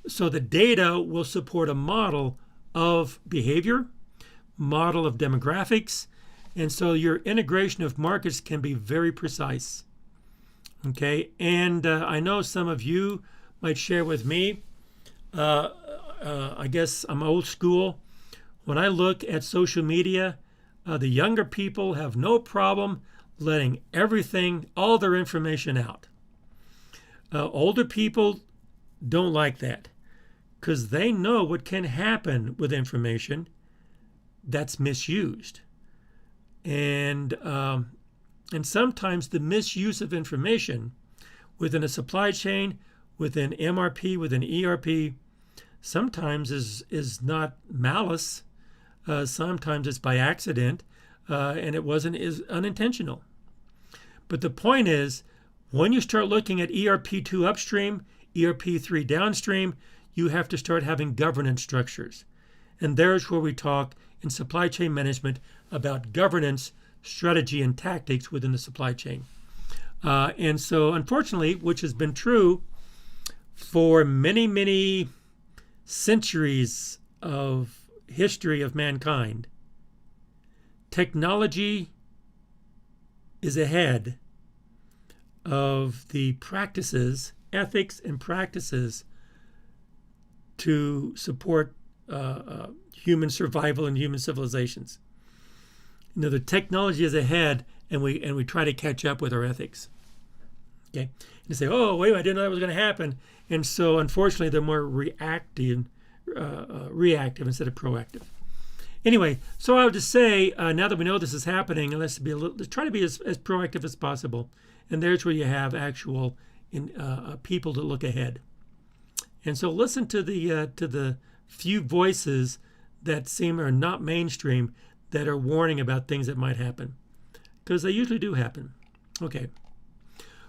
So the data will support a model of behavior, model of demographics, and so your integration of markets can be very precise. Okay, and I know some of you might share with me, I guess I'm old school. When I look at social media, the younger people have no problem letting everything, all their information out. Older people don't like that because they know what can happen with information that's misused. And sometimes the misuse of information within a supply chain, within MRP, within ERP, sometimes is not malice. Sometimes it's by accident, and it is unintentional. But the point is, when you start looking at ERP2 upstream, ERP3 downstream, you have to start having governance structures. And there's where we talk in supply chain management about governance, strategy, and tactics within the supply chain. And so, unfortunately, which has been true for many, many centuries of history of mankind, technology is ahead of the practices, ethics and practices to support human survival and human civilizations. You know, the technology is ahead, and we try to catch up with our ethics. Okay, and you say, "Oh, wait, I didn't know that was going to happen," and so unfortunately, they're more reactive instead of proactive. Anyway, so I would just say, now that we know this is happening, let's try to be as proactive as possible. And there's where you have actual people to look ahead. And so listen to the few voices that seem are not mainstream that are warning about things that might happen, because they usually do happen. Okay.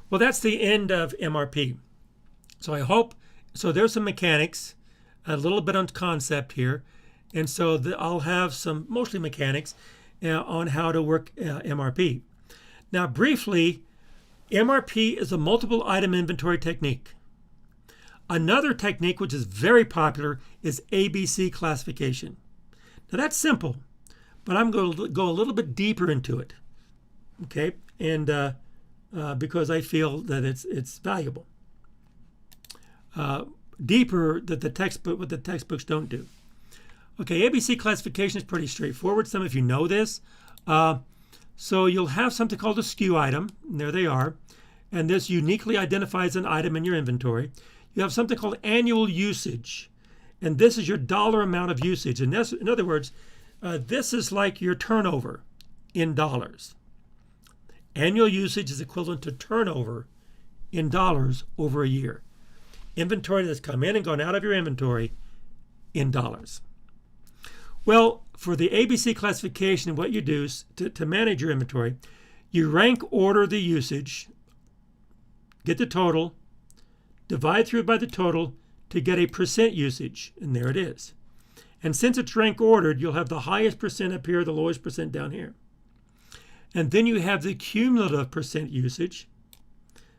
Well, that's the end of MRP. So I hope, so there's some mechanics, a little bit on concept here. And so I'll have some mostly mechanics on how to work MRP. Now, briefly, MRP is a multiple item inventory technique. Another technique which is very popular is ABC classification. Now that's simple, but I'm going to go a little bit deeper into it, okay? And because I feel that it's valuable, deeper than what the textbooks don't do. Okay, ABC classification is pretty straightforward. Some of you know this. So you'll have something called a SKU item, and there they are, and this uniquely identifies an item in your inventory. You have something called annual usage, and this is your dollar amount of usage. And this, in other words, this is like your turnover in dollars. Annual usage is equivalent to turnover in dollars over a year. Inventory that's come in and gone out of your inventory in dollars. Well, for the ABC classification, what you do is to manage your inventory, you rank order the usage, get the total, divide through by the total to get a percent usage, and there it is. And since it's rank ordered, you'll have the highest percent up here, the lowest percent down here. And then you have the cumulative percent usage,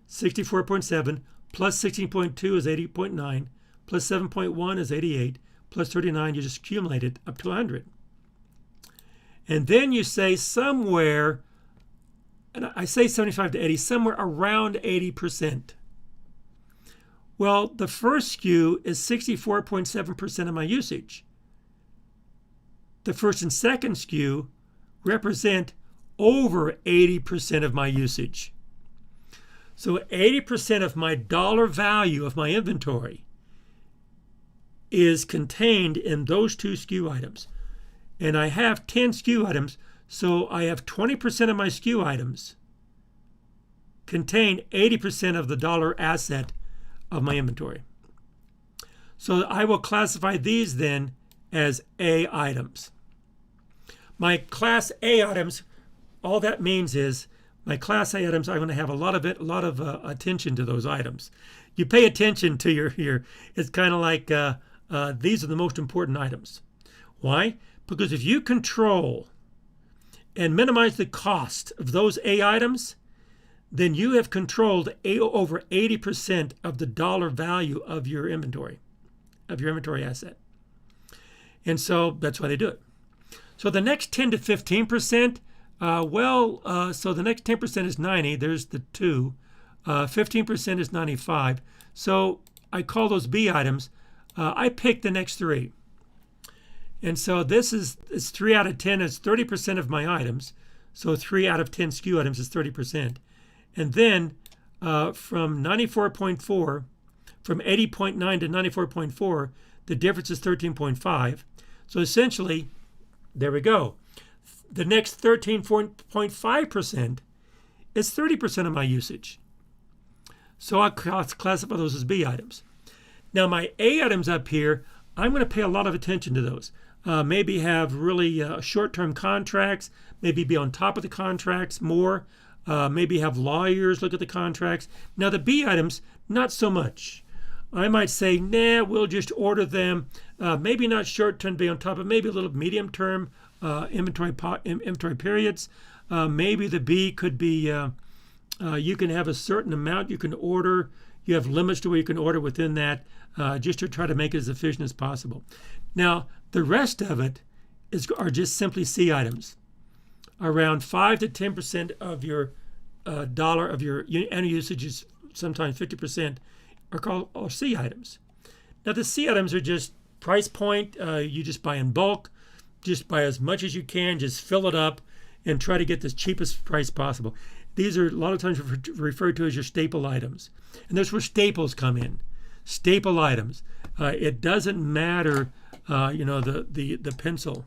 64.7 plus 16.2 is 80.9, plus 7.1 is 88, plus 39, you just accumulate it up to 100. And then you say somewhere, and I say 75 to 80, somewhere around 80%. Well, the first SKU is 64.7% of my usage. The first and second SKU represent over 80% of my usage. So 80% of my dollar value of my inventory is contained in those two SKU items. And I have 10 SKU items, so I have 20% of my SKU items contain 80% of the dollar asset of my inventory. So I will classify these then as A items. My Class A items, all that means is my Class A items, I'm going to have a lot of attention to those items. You pay attention to your it's kind of like these are the most important items. Why? Because if you control and minimize the cost of those A items, then you have controlled over 80% of the dollar value of your inventory asset. And so that's why they do it. So the next 10 to 15%, so the next 10% is 90. There's the 2. 15% is 95. So I call those B items. I pick the next 3. And so this is 3 out of 10 is 30% of my items. So 3 out of 10 SKU items is 30%. And then from 94.4, from 80.9 to 94.4, the difference is 13.5. So essentially, there we go. The next 13.5% is 30% of my usage. So I classify those as B items. Now my A items up here, I'm going to pay a lot of attention to those. Maybe have really short-term contracts, maybe be on top of the contracts more, maybe have lawyers look at the contracts. Now the B items, not so much. I might say, nah, we'll just order them, maybe not short-term, be on top of maybe a little medium-term inventory periods. Maybe the B could be, you can have a certain amount you can order. You have limits to where you can order within that, just to try to make it as efficient as possible. Now, the rest of it are just simply C items. Around 5 to 10% of your dollar of your annual usage is sometimes 50% are C items. Now, the C items are just price point. You just buy in bulk, just buy as much as you can, just fill it up, and try to get the cheapest price possible. These are a lot of times referred to as your staple items. And that's where staples come in. Staple items. It doesn't matter, the pencil.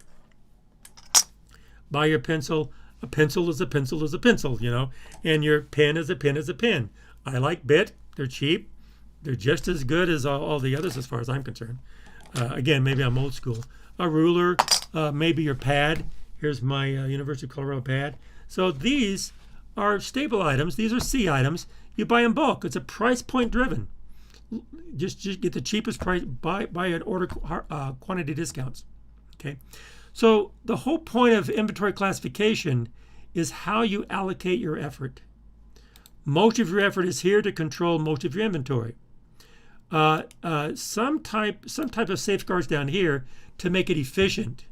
Buy your pencil. A pencil is a pencil is a pencil, and your pen is a pen is a pen. I like Bic. They're cheap. They're just as good as all the others as far as I'm concerned. Again, maybe I'm old school. A ruler, maybe your pad. Here's my University of Colorado pad. So these are staple items. These are C items. You buy in bulk. It's a price point driven. Just get the cheapest price. Buy and order quantity discounts. Okay. So the whole point of inventory classification is how you allocate your effort. Most of your effort is here to control most of your inventory. Some type of safeguards down here to make it efficient.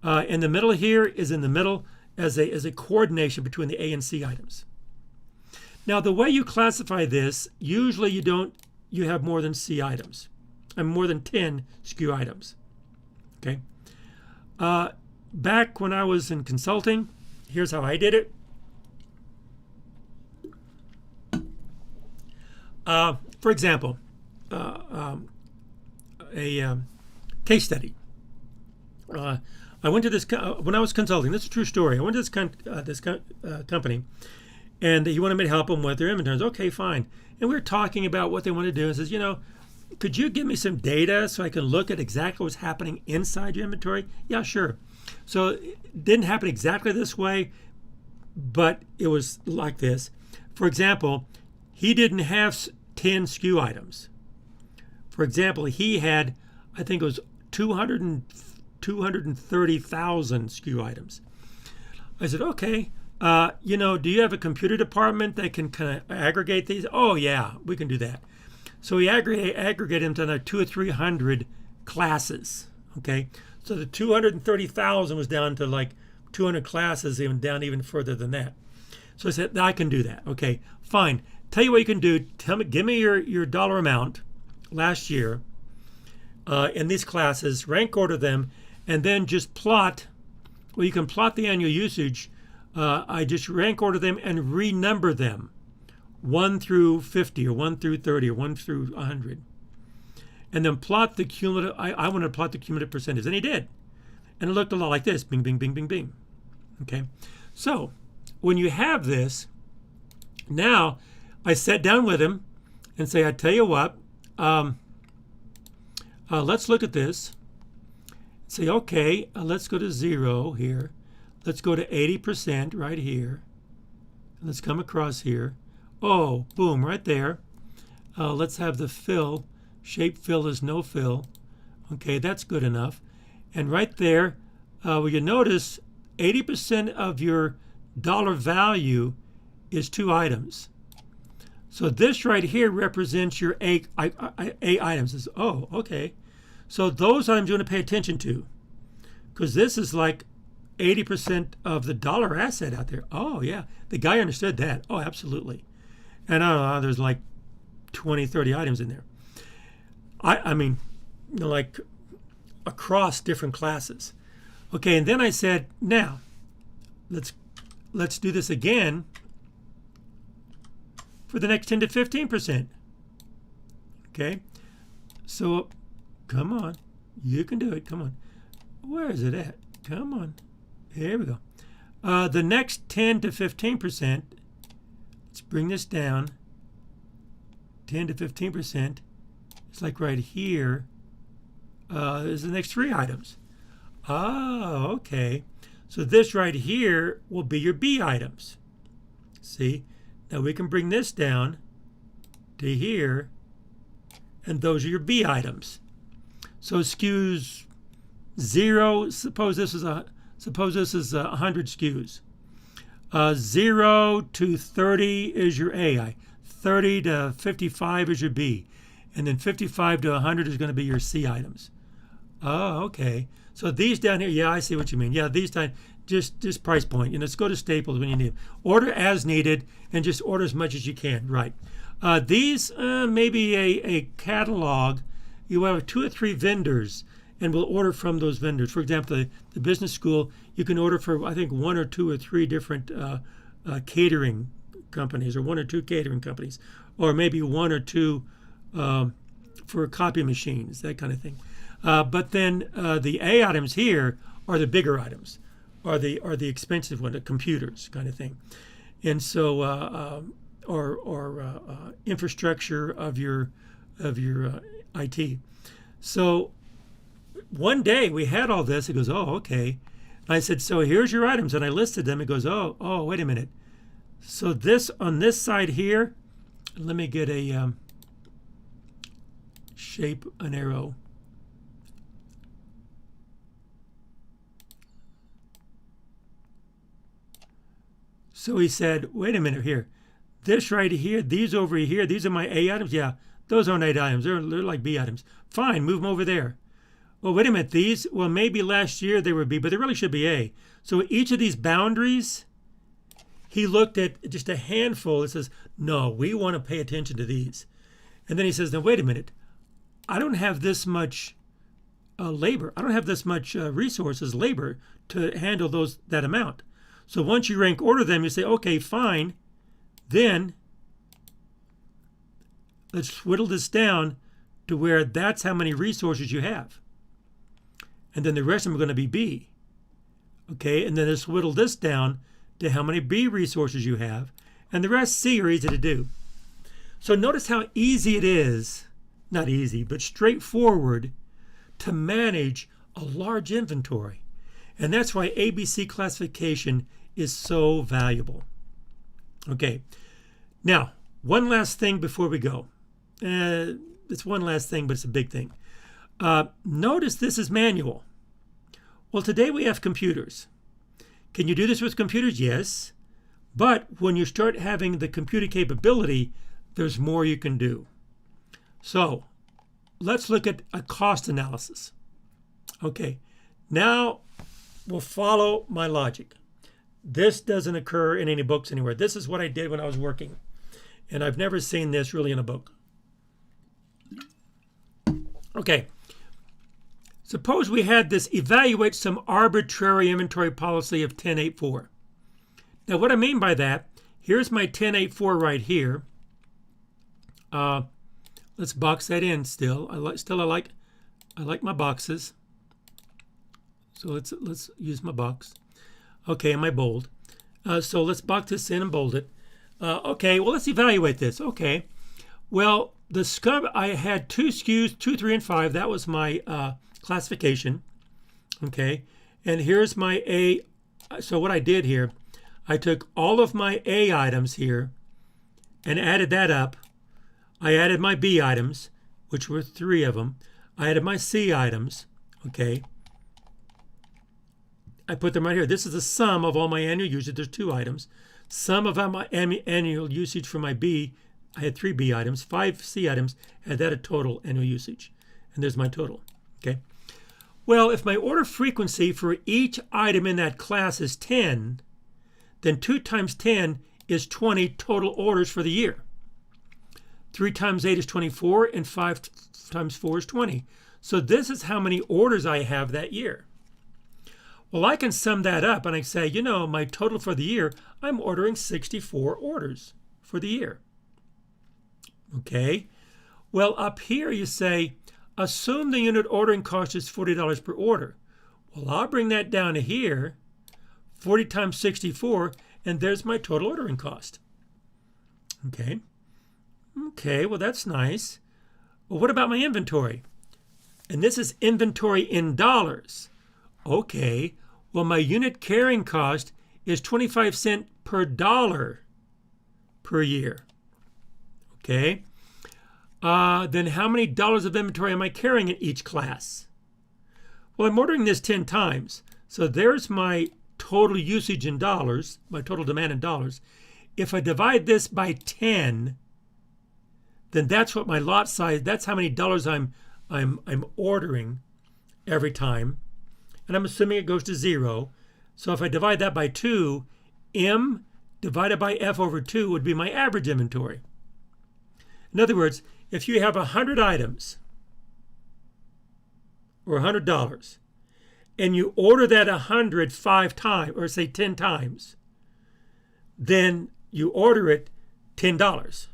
In the middle here is in the middle as a coordination between the A and C items. Now the way you classify this, usually you have more than C items, and more than 10 SKU items. Okay. Back when I was in consulting, here's how I did it. For example, a case study. I went to this when I was consulting. This is a true story. I went to this company, and he wanted me to help them with their inventories. Okay, fine. And we were talking about what they wanted to do. And says, could you give me some data so I can look at exactly what's happening inside your inventory? Yeah, sure. So it didn't happen exactly this way, but it was like this. For example, he didn't have 10 SKU items. For example, he had, I think it was 230,000 SKU items. I said, okay, do you have a computer department that can kind of aggregate these? Oh, yeah, we can do that. So we aggregate them to like 200 or 300 classes, okay? So the 230,000 was down to like 200 classes, even further than that. So I said, I can do that. Okay, fine. Tell you what you can do. Give me your dollar amount last year in these classes, rank order them, and then just plot. Well, you can plot the annual usage. I just rank order them and renumber them, 1 through 50 or 1 through 30 or 1 through 100, and then plot the cumulative. I want to plot the cumulative percentage, and he did, and it looked a lot like this: bing, bing, bing, bing, bing. Okay, so when you have this, now I sat down with him and say, I tell you what, let's look at this. Say, okay, let's go to 0 here. Let's go to 80% right here. Let's come across here. Oh, boom, right there. Let's have the fill. Shape fill is no fill. Okay, that's good enough. And right there, well, you notice 80% of your dollar value is 2 items. So this right here represents your A items. Oh, okay. So those items you want to pay attention to, because this is like 80% of the dollar asset out there. Oh, yeah. The guy understood that. Oh, absolutely. And I don't know, there's like 20, 30 items in there. I mean, you know, like across different classes. Okay, and then I said, now, let's do this again for the next 10 to 15%. Okay, so come on, you can do it. Come on, where is it at? Come on, here we go. The next 10 to 15%. Let's bring this down. 10 to 15%. It's like right here. Is the next 3 items. Oh, okay. So this right here will be your B items. See? Now we can bring this down to here, and those are your B items. So SKUs 0. Suppose this is 100 SKUs. 0 to 30 is your A. 30 to 55 is your B. And then 55 to 100 is going to be your C items. Oh, okay. So these down here, yeah, I see what you mean. Yeah, these time, just price point. You know, let's go to Staples when you need. Order as needed and just order as much as you can. Right. These maybe a catalog. You have 2 or 3 vendors, and we'll order from those vendors. For example, the business school, you can order for I think 1 or 2 or 3 different catering companies, or 1 or 2 catering companies, or maybe 1 or 2 for copy machines, that kind of thing. But then the A items here are the bigger items, are the expensive one, the computers kind of thing, and so infrastructure of your IT. So one day we had all this. It goes, oh, okay. And I said, so here's your items, and I listed them. It goes, oh, wait a minute. So this on this side here, let me get a shape an arrow. So he said, wait a minute here. This right here, these over here, these are my A items. Yeah, those aren't A items. They're like B items. Fine, move them over there. Well, wait a minute. These, well, maybe last year they were B, but they really should be A. So each of these boundaries, he looked at just a handful. It says, no, we want to pay attention to these. And then he says, now, wait a minute. I don't have this much labor. I don't have this much resources, labor, to handle that amount. So once you rank order them, you say, okay, fine. Then let's whittle this down to where that's how many resources you have. And then the rest of them are going to be B. Okay, and then let's whittle this down to how many B resources you have. And the rest C are easy to do. So notice how easy it is, not easy, but straightforward to manage a large inventory. And that's why ABC classification is so valuable. Okay, now, one last thing before we go. It's one last thing, but it's a big thing. Notice this is manual. Well, today we have computers. Can you do this with computers? Yes. But when you start having the computer capability, there's more you can do. So let's look at a cost analysis. Okay, now we'll follow my logic. This doesn't occur in any books anywhere. This is what I did when I was working. And I've never seen this really in a book. Okay. Suppose we had this evaluate some arbitrary inventory policy of 10.8.4. Now what I mean by that, here's my 10.8.4 right here. Let's box that in still. I like my boxes. So let's use my box. Okay, and my bold. So let's box this in and bold it. Okay, well, let's evaluate this. Okay, well, I had 2 SKUs, 2, 3, and 5. That was my classification. Okay, and here's my A. So what I did here, I took all of my A items here and added that up. I added my B items, which were 3 of them. I added my C items, okay. I put them right here. This is the sum of all my annual usage. There's 2 items. Sum of all my annual usage for my B. I had 3 B items, 5 C items. Had that a total annual usage. And there's my total, okay. Well, if my order frequency for each item in that class is 10, then 2 times 10 is 20 total orders for the year. 3 times 8 is 24, and 5 times 4 is 20. So this is how many orders I have that year. Well, I can sum that up and I say, you know, my total for the year, I'm ordering 64 orders for the year. Okay. Well, up here you say, assume the unit ordering cost is $40 per order. Well, I'll bring that down to here, 40 times 64, and there's my total ordering cost. Okay. Okay, well, that's nice. Well, what about my inventory? And this is inventory in dollars. Okay, well, my unit carrying cost is 25 cents per dollar per year. Okay, then how many dollars of inventory am I carrying in each class? Well, I'm ordering this 10 times. So there's my total usage in dollars, my total demand in dollars. If I divide this by 10, then that's what my lot size, that's how many dollars I'm ordering every time. And I'm assuming it goes to 0. So if I divide that by 2, M divided by F over 2 would be my average inventory. In other words, if you have 100 items or $100 and you order that 100 5 times, or say 10 times, then you order it $10.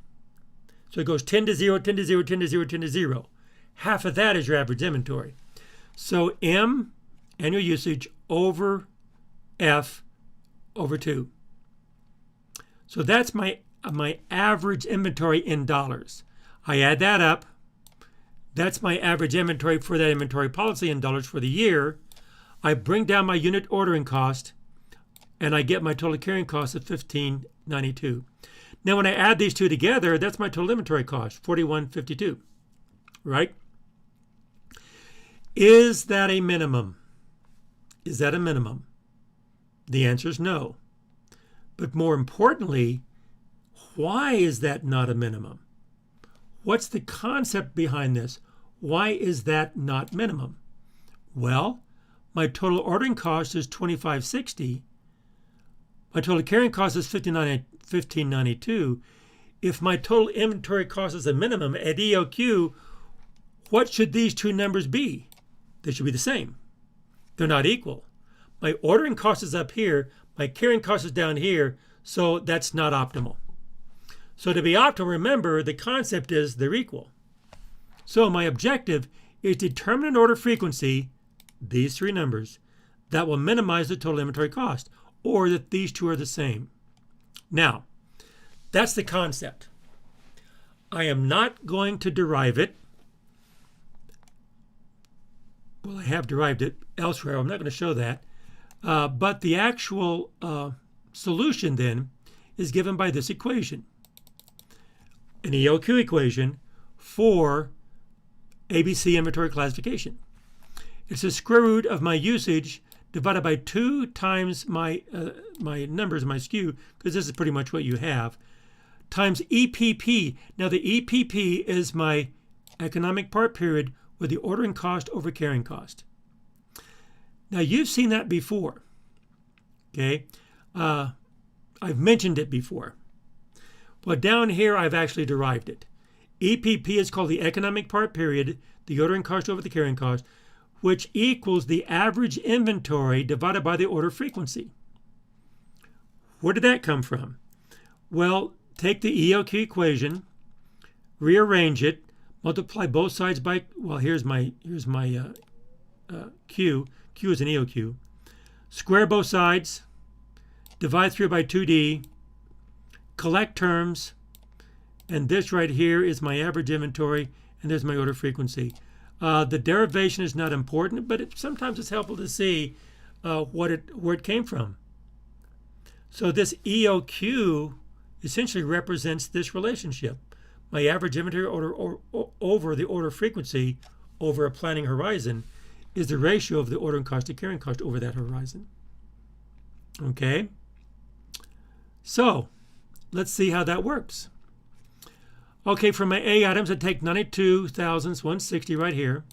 So it goes 10 to 0, 10 to 0, 10 to 0, 10 to 0. Half of that is your average inventory. So M, annual usage, over F over 2. So that's my average inventory in dollars. I add that up. That's my average inventory for that inventory policy in dollars for the year. I bring down my unit ordering cost, and I get my total carrying cost of $15.92. Now, when I add these two together, that's my total inventory cost, $41.52, right? Is that a minimum? Is that a minimum? The answer is no. But more importantly, why is that not a minimum? What's the concept behind this? Why is that not minimum? Well, my total ordering cost is $25.60. My total carrying cost is $15.92. If my total inventory cost is a minimum at EOQ, what should these two numbers be? They should be the same. They're not equal. My ordering cost is up here, my carrying cost is down here, so that's not optimal. So to be optimal, remember, the concept is they're equal. So my objective is to determine an order frequency, these 3 numbers, that will minimize the total inventory cost, or that these two are the same. Now, that's the concept. I am not going to derive it. Well, I have derived it elsewhere. I'm not going to show that. But the actual solution then is given by this equation. An EOQ equation for ABC inventory classification. It's the square root of my usage divided by 2 times my numbers, my SKU, because this is pretty much what you have, times EPP. Now the EPP is my economic part period with the ordering cost over carrying cost. Now you've seen that before, okay? I've mentioned it before. But down here I've actually derived it. EPP is called the economic part period, the ordering cost over the carrying cost, which equals the average inventory divided by the order frequency. Where did that come from? Well, take the EOQ equation, rearrange it, multiply both sides by, well, here's my Q. Q is an EOQ. Square both sides, divide through by 2D, collect terms, and this right here is my average inventory, and there's my order frequency. The derivation is not important, but sometimes it's helpful to see where it came from. So this EOQ essentially represents this relationship. My average inventory order over the order frequency over a planning horizon is the ratio of the ordering cost to carrying cost over that horizon. Okay? So let's see how that works. Okay, for my A items, I take 92,160 right here,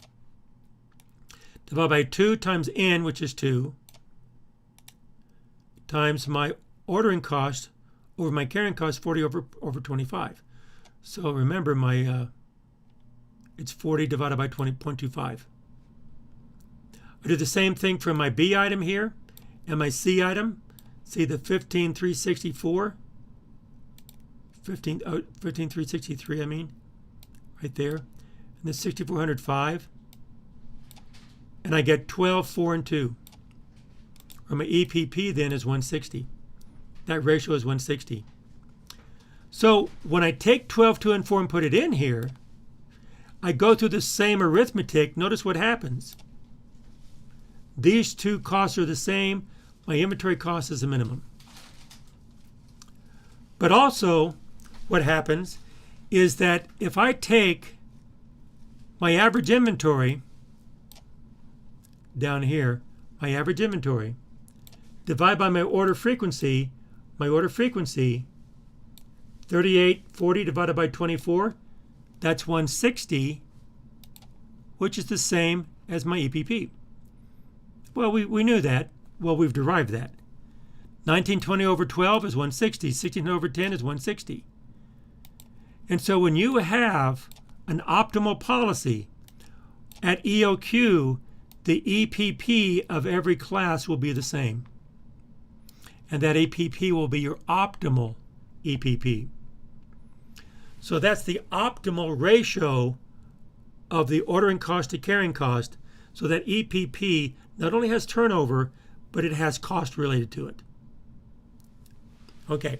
divide by 2 times N, which is 2, times my ordering cost over my carrying cost, 40 over 25. So remember, it's 40 divided by 20.25. I do the same thing for my B item here and my C item. See the 15,364, 15,363, I mean, right there, and the 6,405, and I get 12, 4, and 2. Or my EPP then is 160. That ratio is 160. So when I take 12, 2, and 4 and put it in here, I go through the same arithmetic. Notice what happens. These two costs are the same. My inventory cost is the minimum. But also, what happens is that if I take my average inventory down here, my average inventory, divide by my order frequency, 3840 divided by 24, that's 160, which is the same as my EPP. Well, we knew that. Well, we've derived that. 1920 over 12 is 160. 16 over 10 is 160. And so when you have an optimal policy at EOQ, the EPP of every class will be the same. And that EPP will be your optimal EPP. So that's the optimal ratio of the ordering cost to carrying cost. So that EPP not only has turnover, but it has cost related to it. Okay,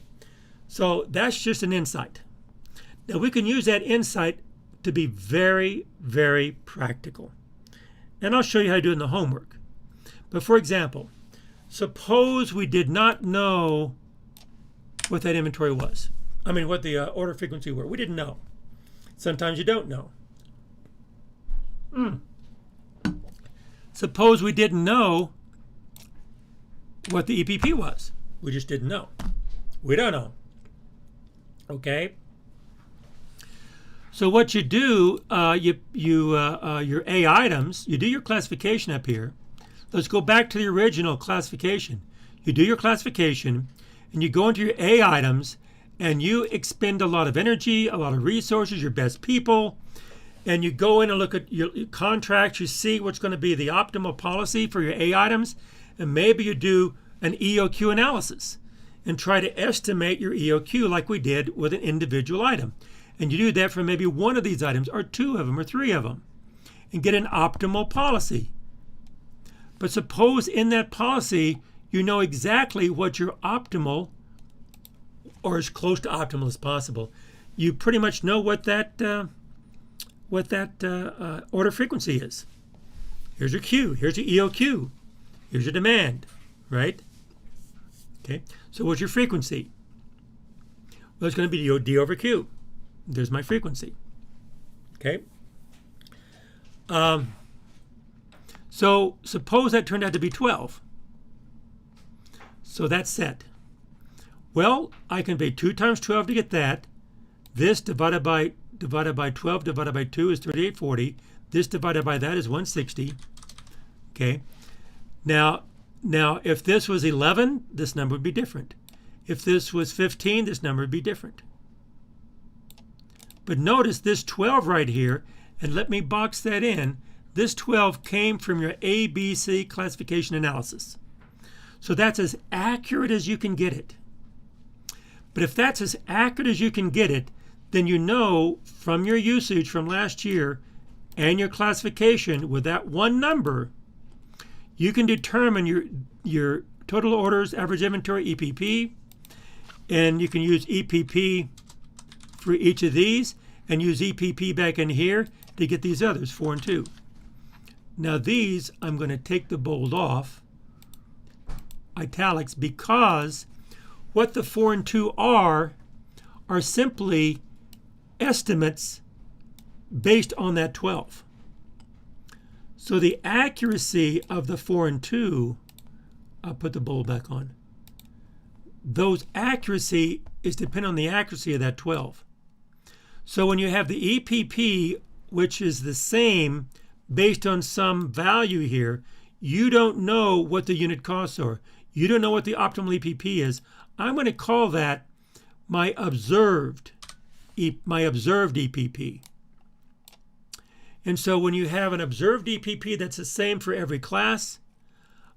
so that's just an insight. Now we can use that insight to be very, very practical. And I'll show you how to do it in the homework. But for example, suppose we did not know what that inventory was. I mean, what the order frequency were. We didn't know. Sometimes you don't know. Suppose we didn't know what the EPP was. We just didn't know. We don't know. Okay? So what you do, your A items, you do your classification up here. Let's go back to the original classification. You do your classification, and you go into your A items, and you expend a lot of energy, a lot of resources, your best people, and you go in and look at your contracts, you see what's going to be the optimal policy for your A items, and maybe you do an EOQ analysis and try to estimate your EOQ like we did with an individual item. And you do that for maybe one of these items, or two of them, or three of them, and get an optimal policy. But suppose in that policy, you know exactly what your optimal, or as close to optimal as possible. You pretty much know what that order frequency is. Here's your Q. Here's your EOQ. Here's your demand, right? Okay. So what's your frequency? Well, it's going to be D over Q. There's my frequency. Okay. So suppose that turned out to be 12. So that's set. Well, I can pay 2 times 12 to get that. This divided by 12 divided by 2 is 3840. This divided by that is 160. Okay. Now if this was 11, this number would be different. If this was 15, this number would be different. But notice this 12 right here, and let me box that in. This 12 came from your ABC classification analysis. So that's as accurate as you can get it. But if that's as accurate as you can get it, then you know from your usage from last year and your classification with that one number, you can determine your total orders, average inventory, EPP, and you can use EPP for each of these and use EPP back in here to get these others, 4 and 2. Now these, I'm going to take the bold off, italics, because what the 4 and 2 are simply estimates based on that 12. So the accuracy of the 4 and 2, I'll put the bold back on. Those accuracy is dependent on the accuracy of that 12. So when you have the EPP, which is the same based on some value here, you don't know what the unit costs are. You don't know what the optimal EPP is. I'm going to call that my observed EPP. And so when you have an observed EPP that's the same for every class,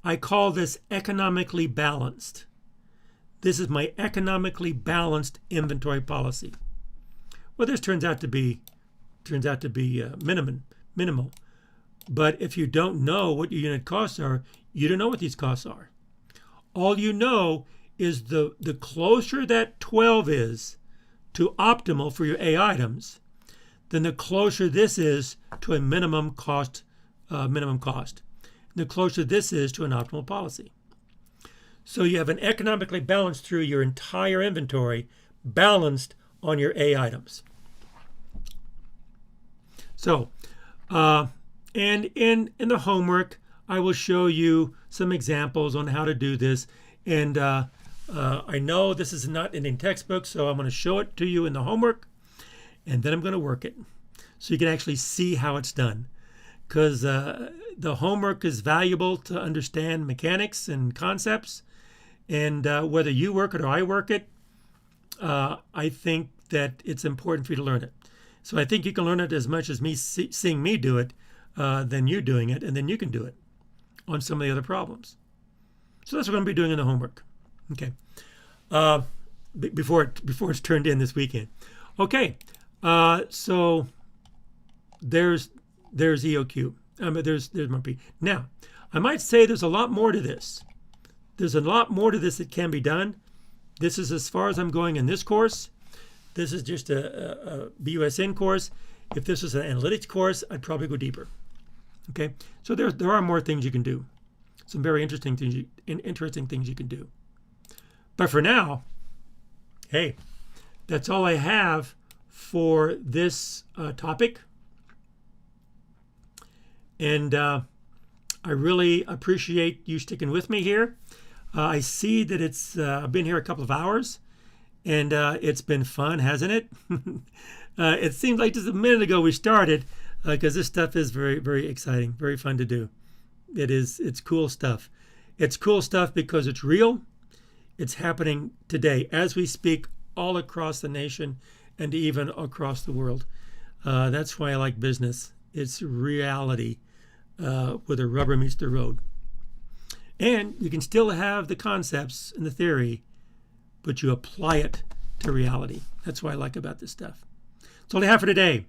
I call this economically balanced. This is my economically balanced inventory policy. Well, this turns out to be minimal. But if you don't know what your unit costs are, you don't know what these costs are. All you know is the closer that 12 is to optimal for your A items, then the closer this is to a minimum cost. The closer this is to an optimal policy. So you have an economically balanced through your entire inventory, balanced on your A items. So, and in the homework, I will show you some examples on how to do this. And I know this is not in textbook, so I'm going to show it to you in the homework, and then I'm going to work it so you can actually see how it's done. Because the homework is valuable to understand mechanics and concepts. And whether you work it or I work it, I think that it's important for you to learn it. So I think you can learn it as much as me seeing me do it than you doing it, and then you can do it on some of the other problems. So that's what I'm going to be doing in the homework. Okay. Before it's turned in this weekend. Okay. So there's EOQ. There's Mrp. Now, I might say there's a lot more to this. There's a lot more to this that can be done. This is as far as I'm going in this course. This is just a BUSN course. If this was an analytics course, I'd probably go deeper. Okay, so there are more things you can do. Some very interesting things you can do. But for now, hey, that's all I have for this topic. And I really appreciate you sticking with me here. I see that I've been here a couple of hours, and it's been fun, hasn't it? It seems like just a minute ago we started, because this stuff is very, very exciting, very fun to do. It's cool stuff. It's cool stuff because it's real. It's happening today as we speak all across the nation and even across the world. That's why I like business. It's reality where the rubber meets the road. And you can still have the concepts and the theory, but you apply it to reality. That's what I like about this stuff. That's all I have for today.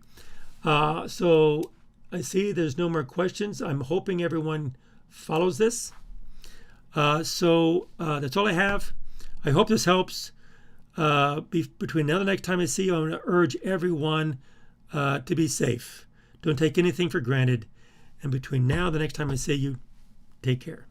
So I see there's no more questions. I'm hoping everyone follows this. So that's all I have. I hope this helps. Between now and the next time I see you, I'm going to urge everyone to be safe. Don't take anything for granted. And between now and the next time I see you, take care.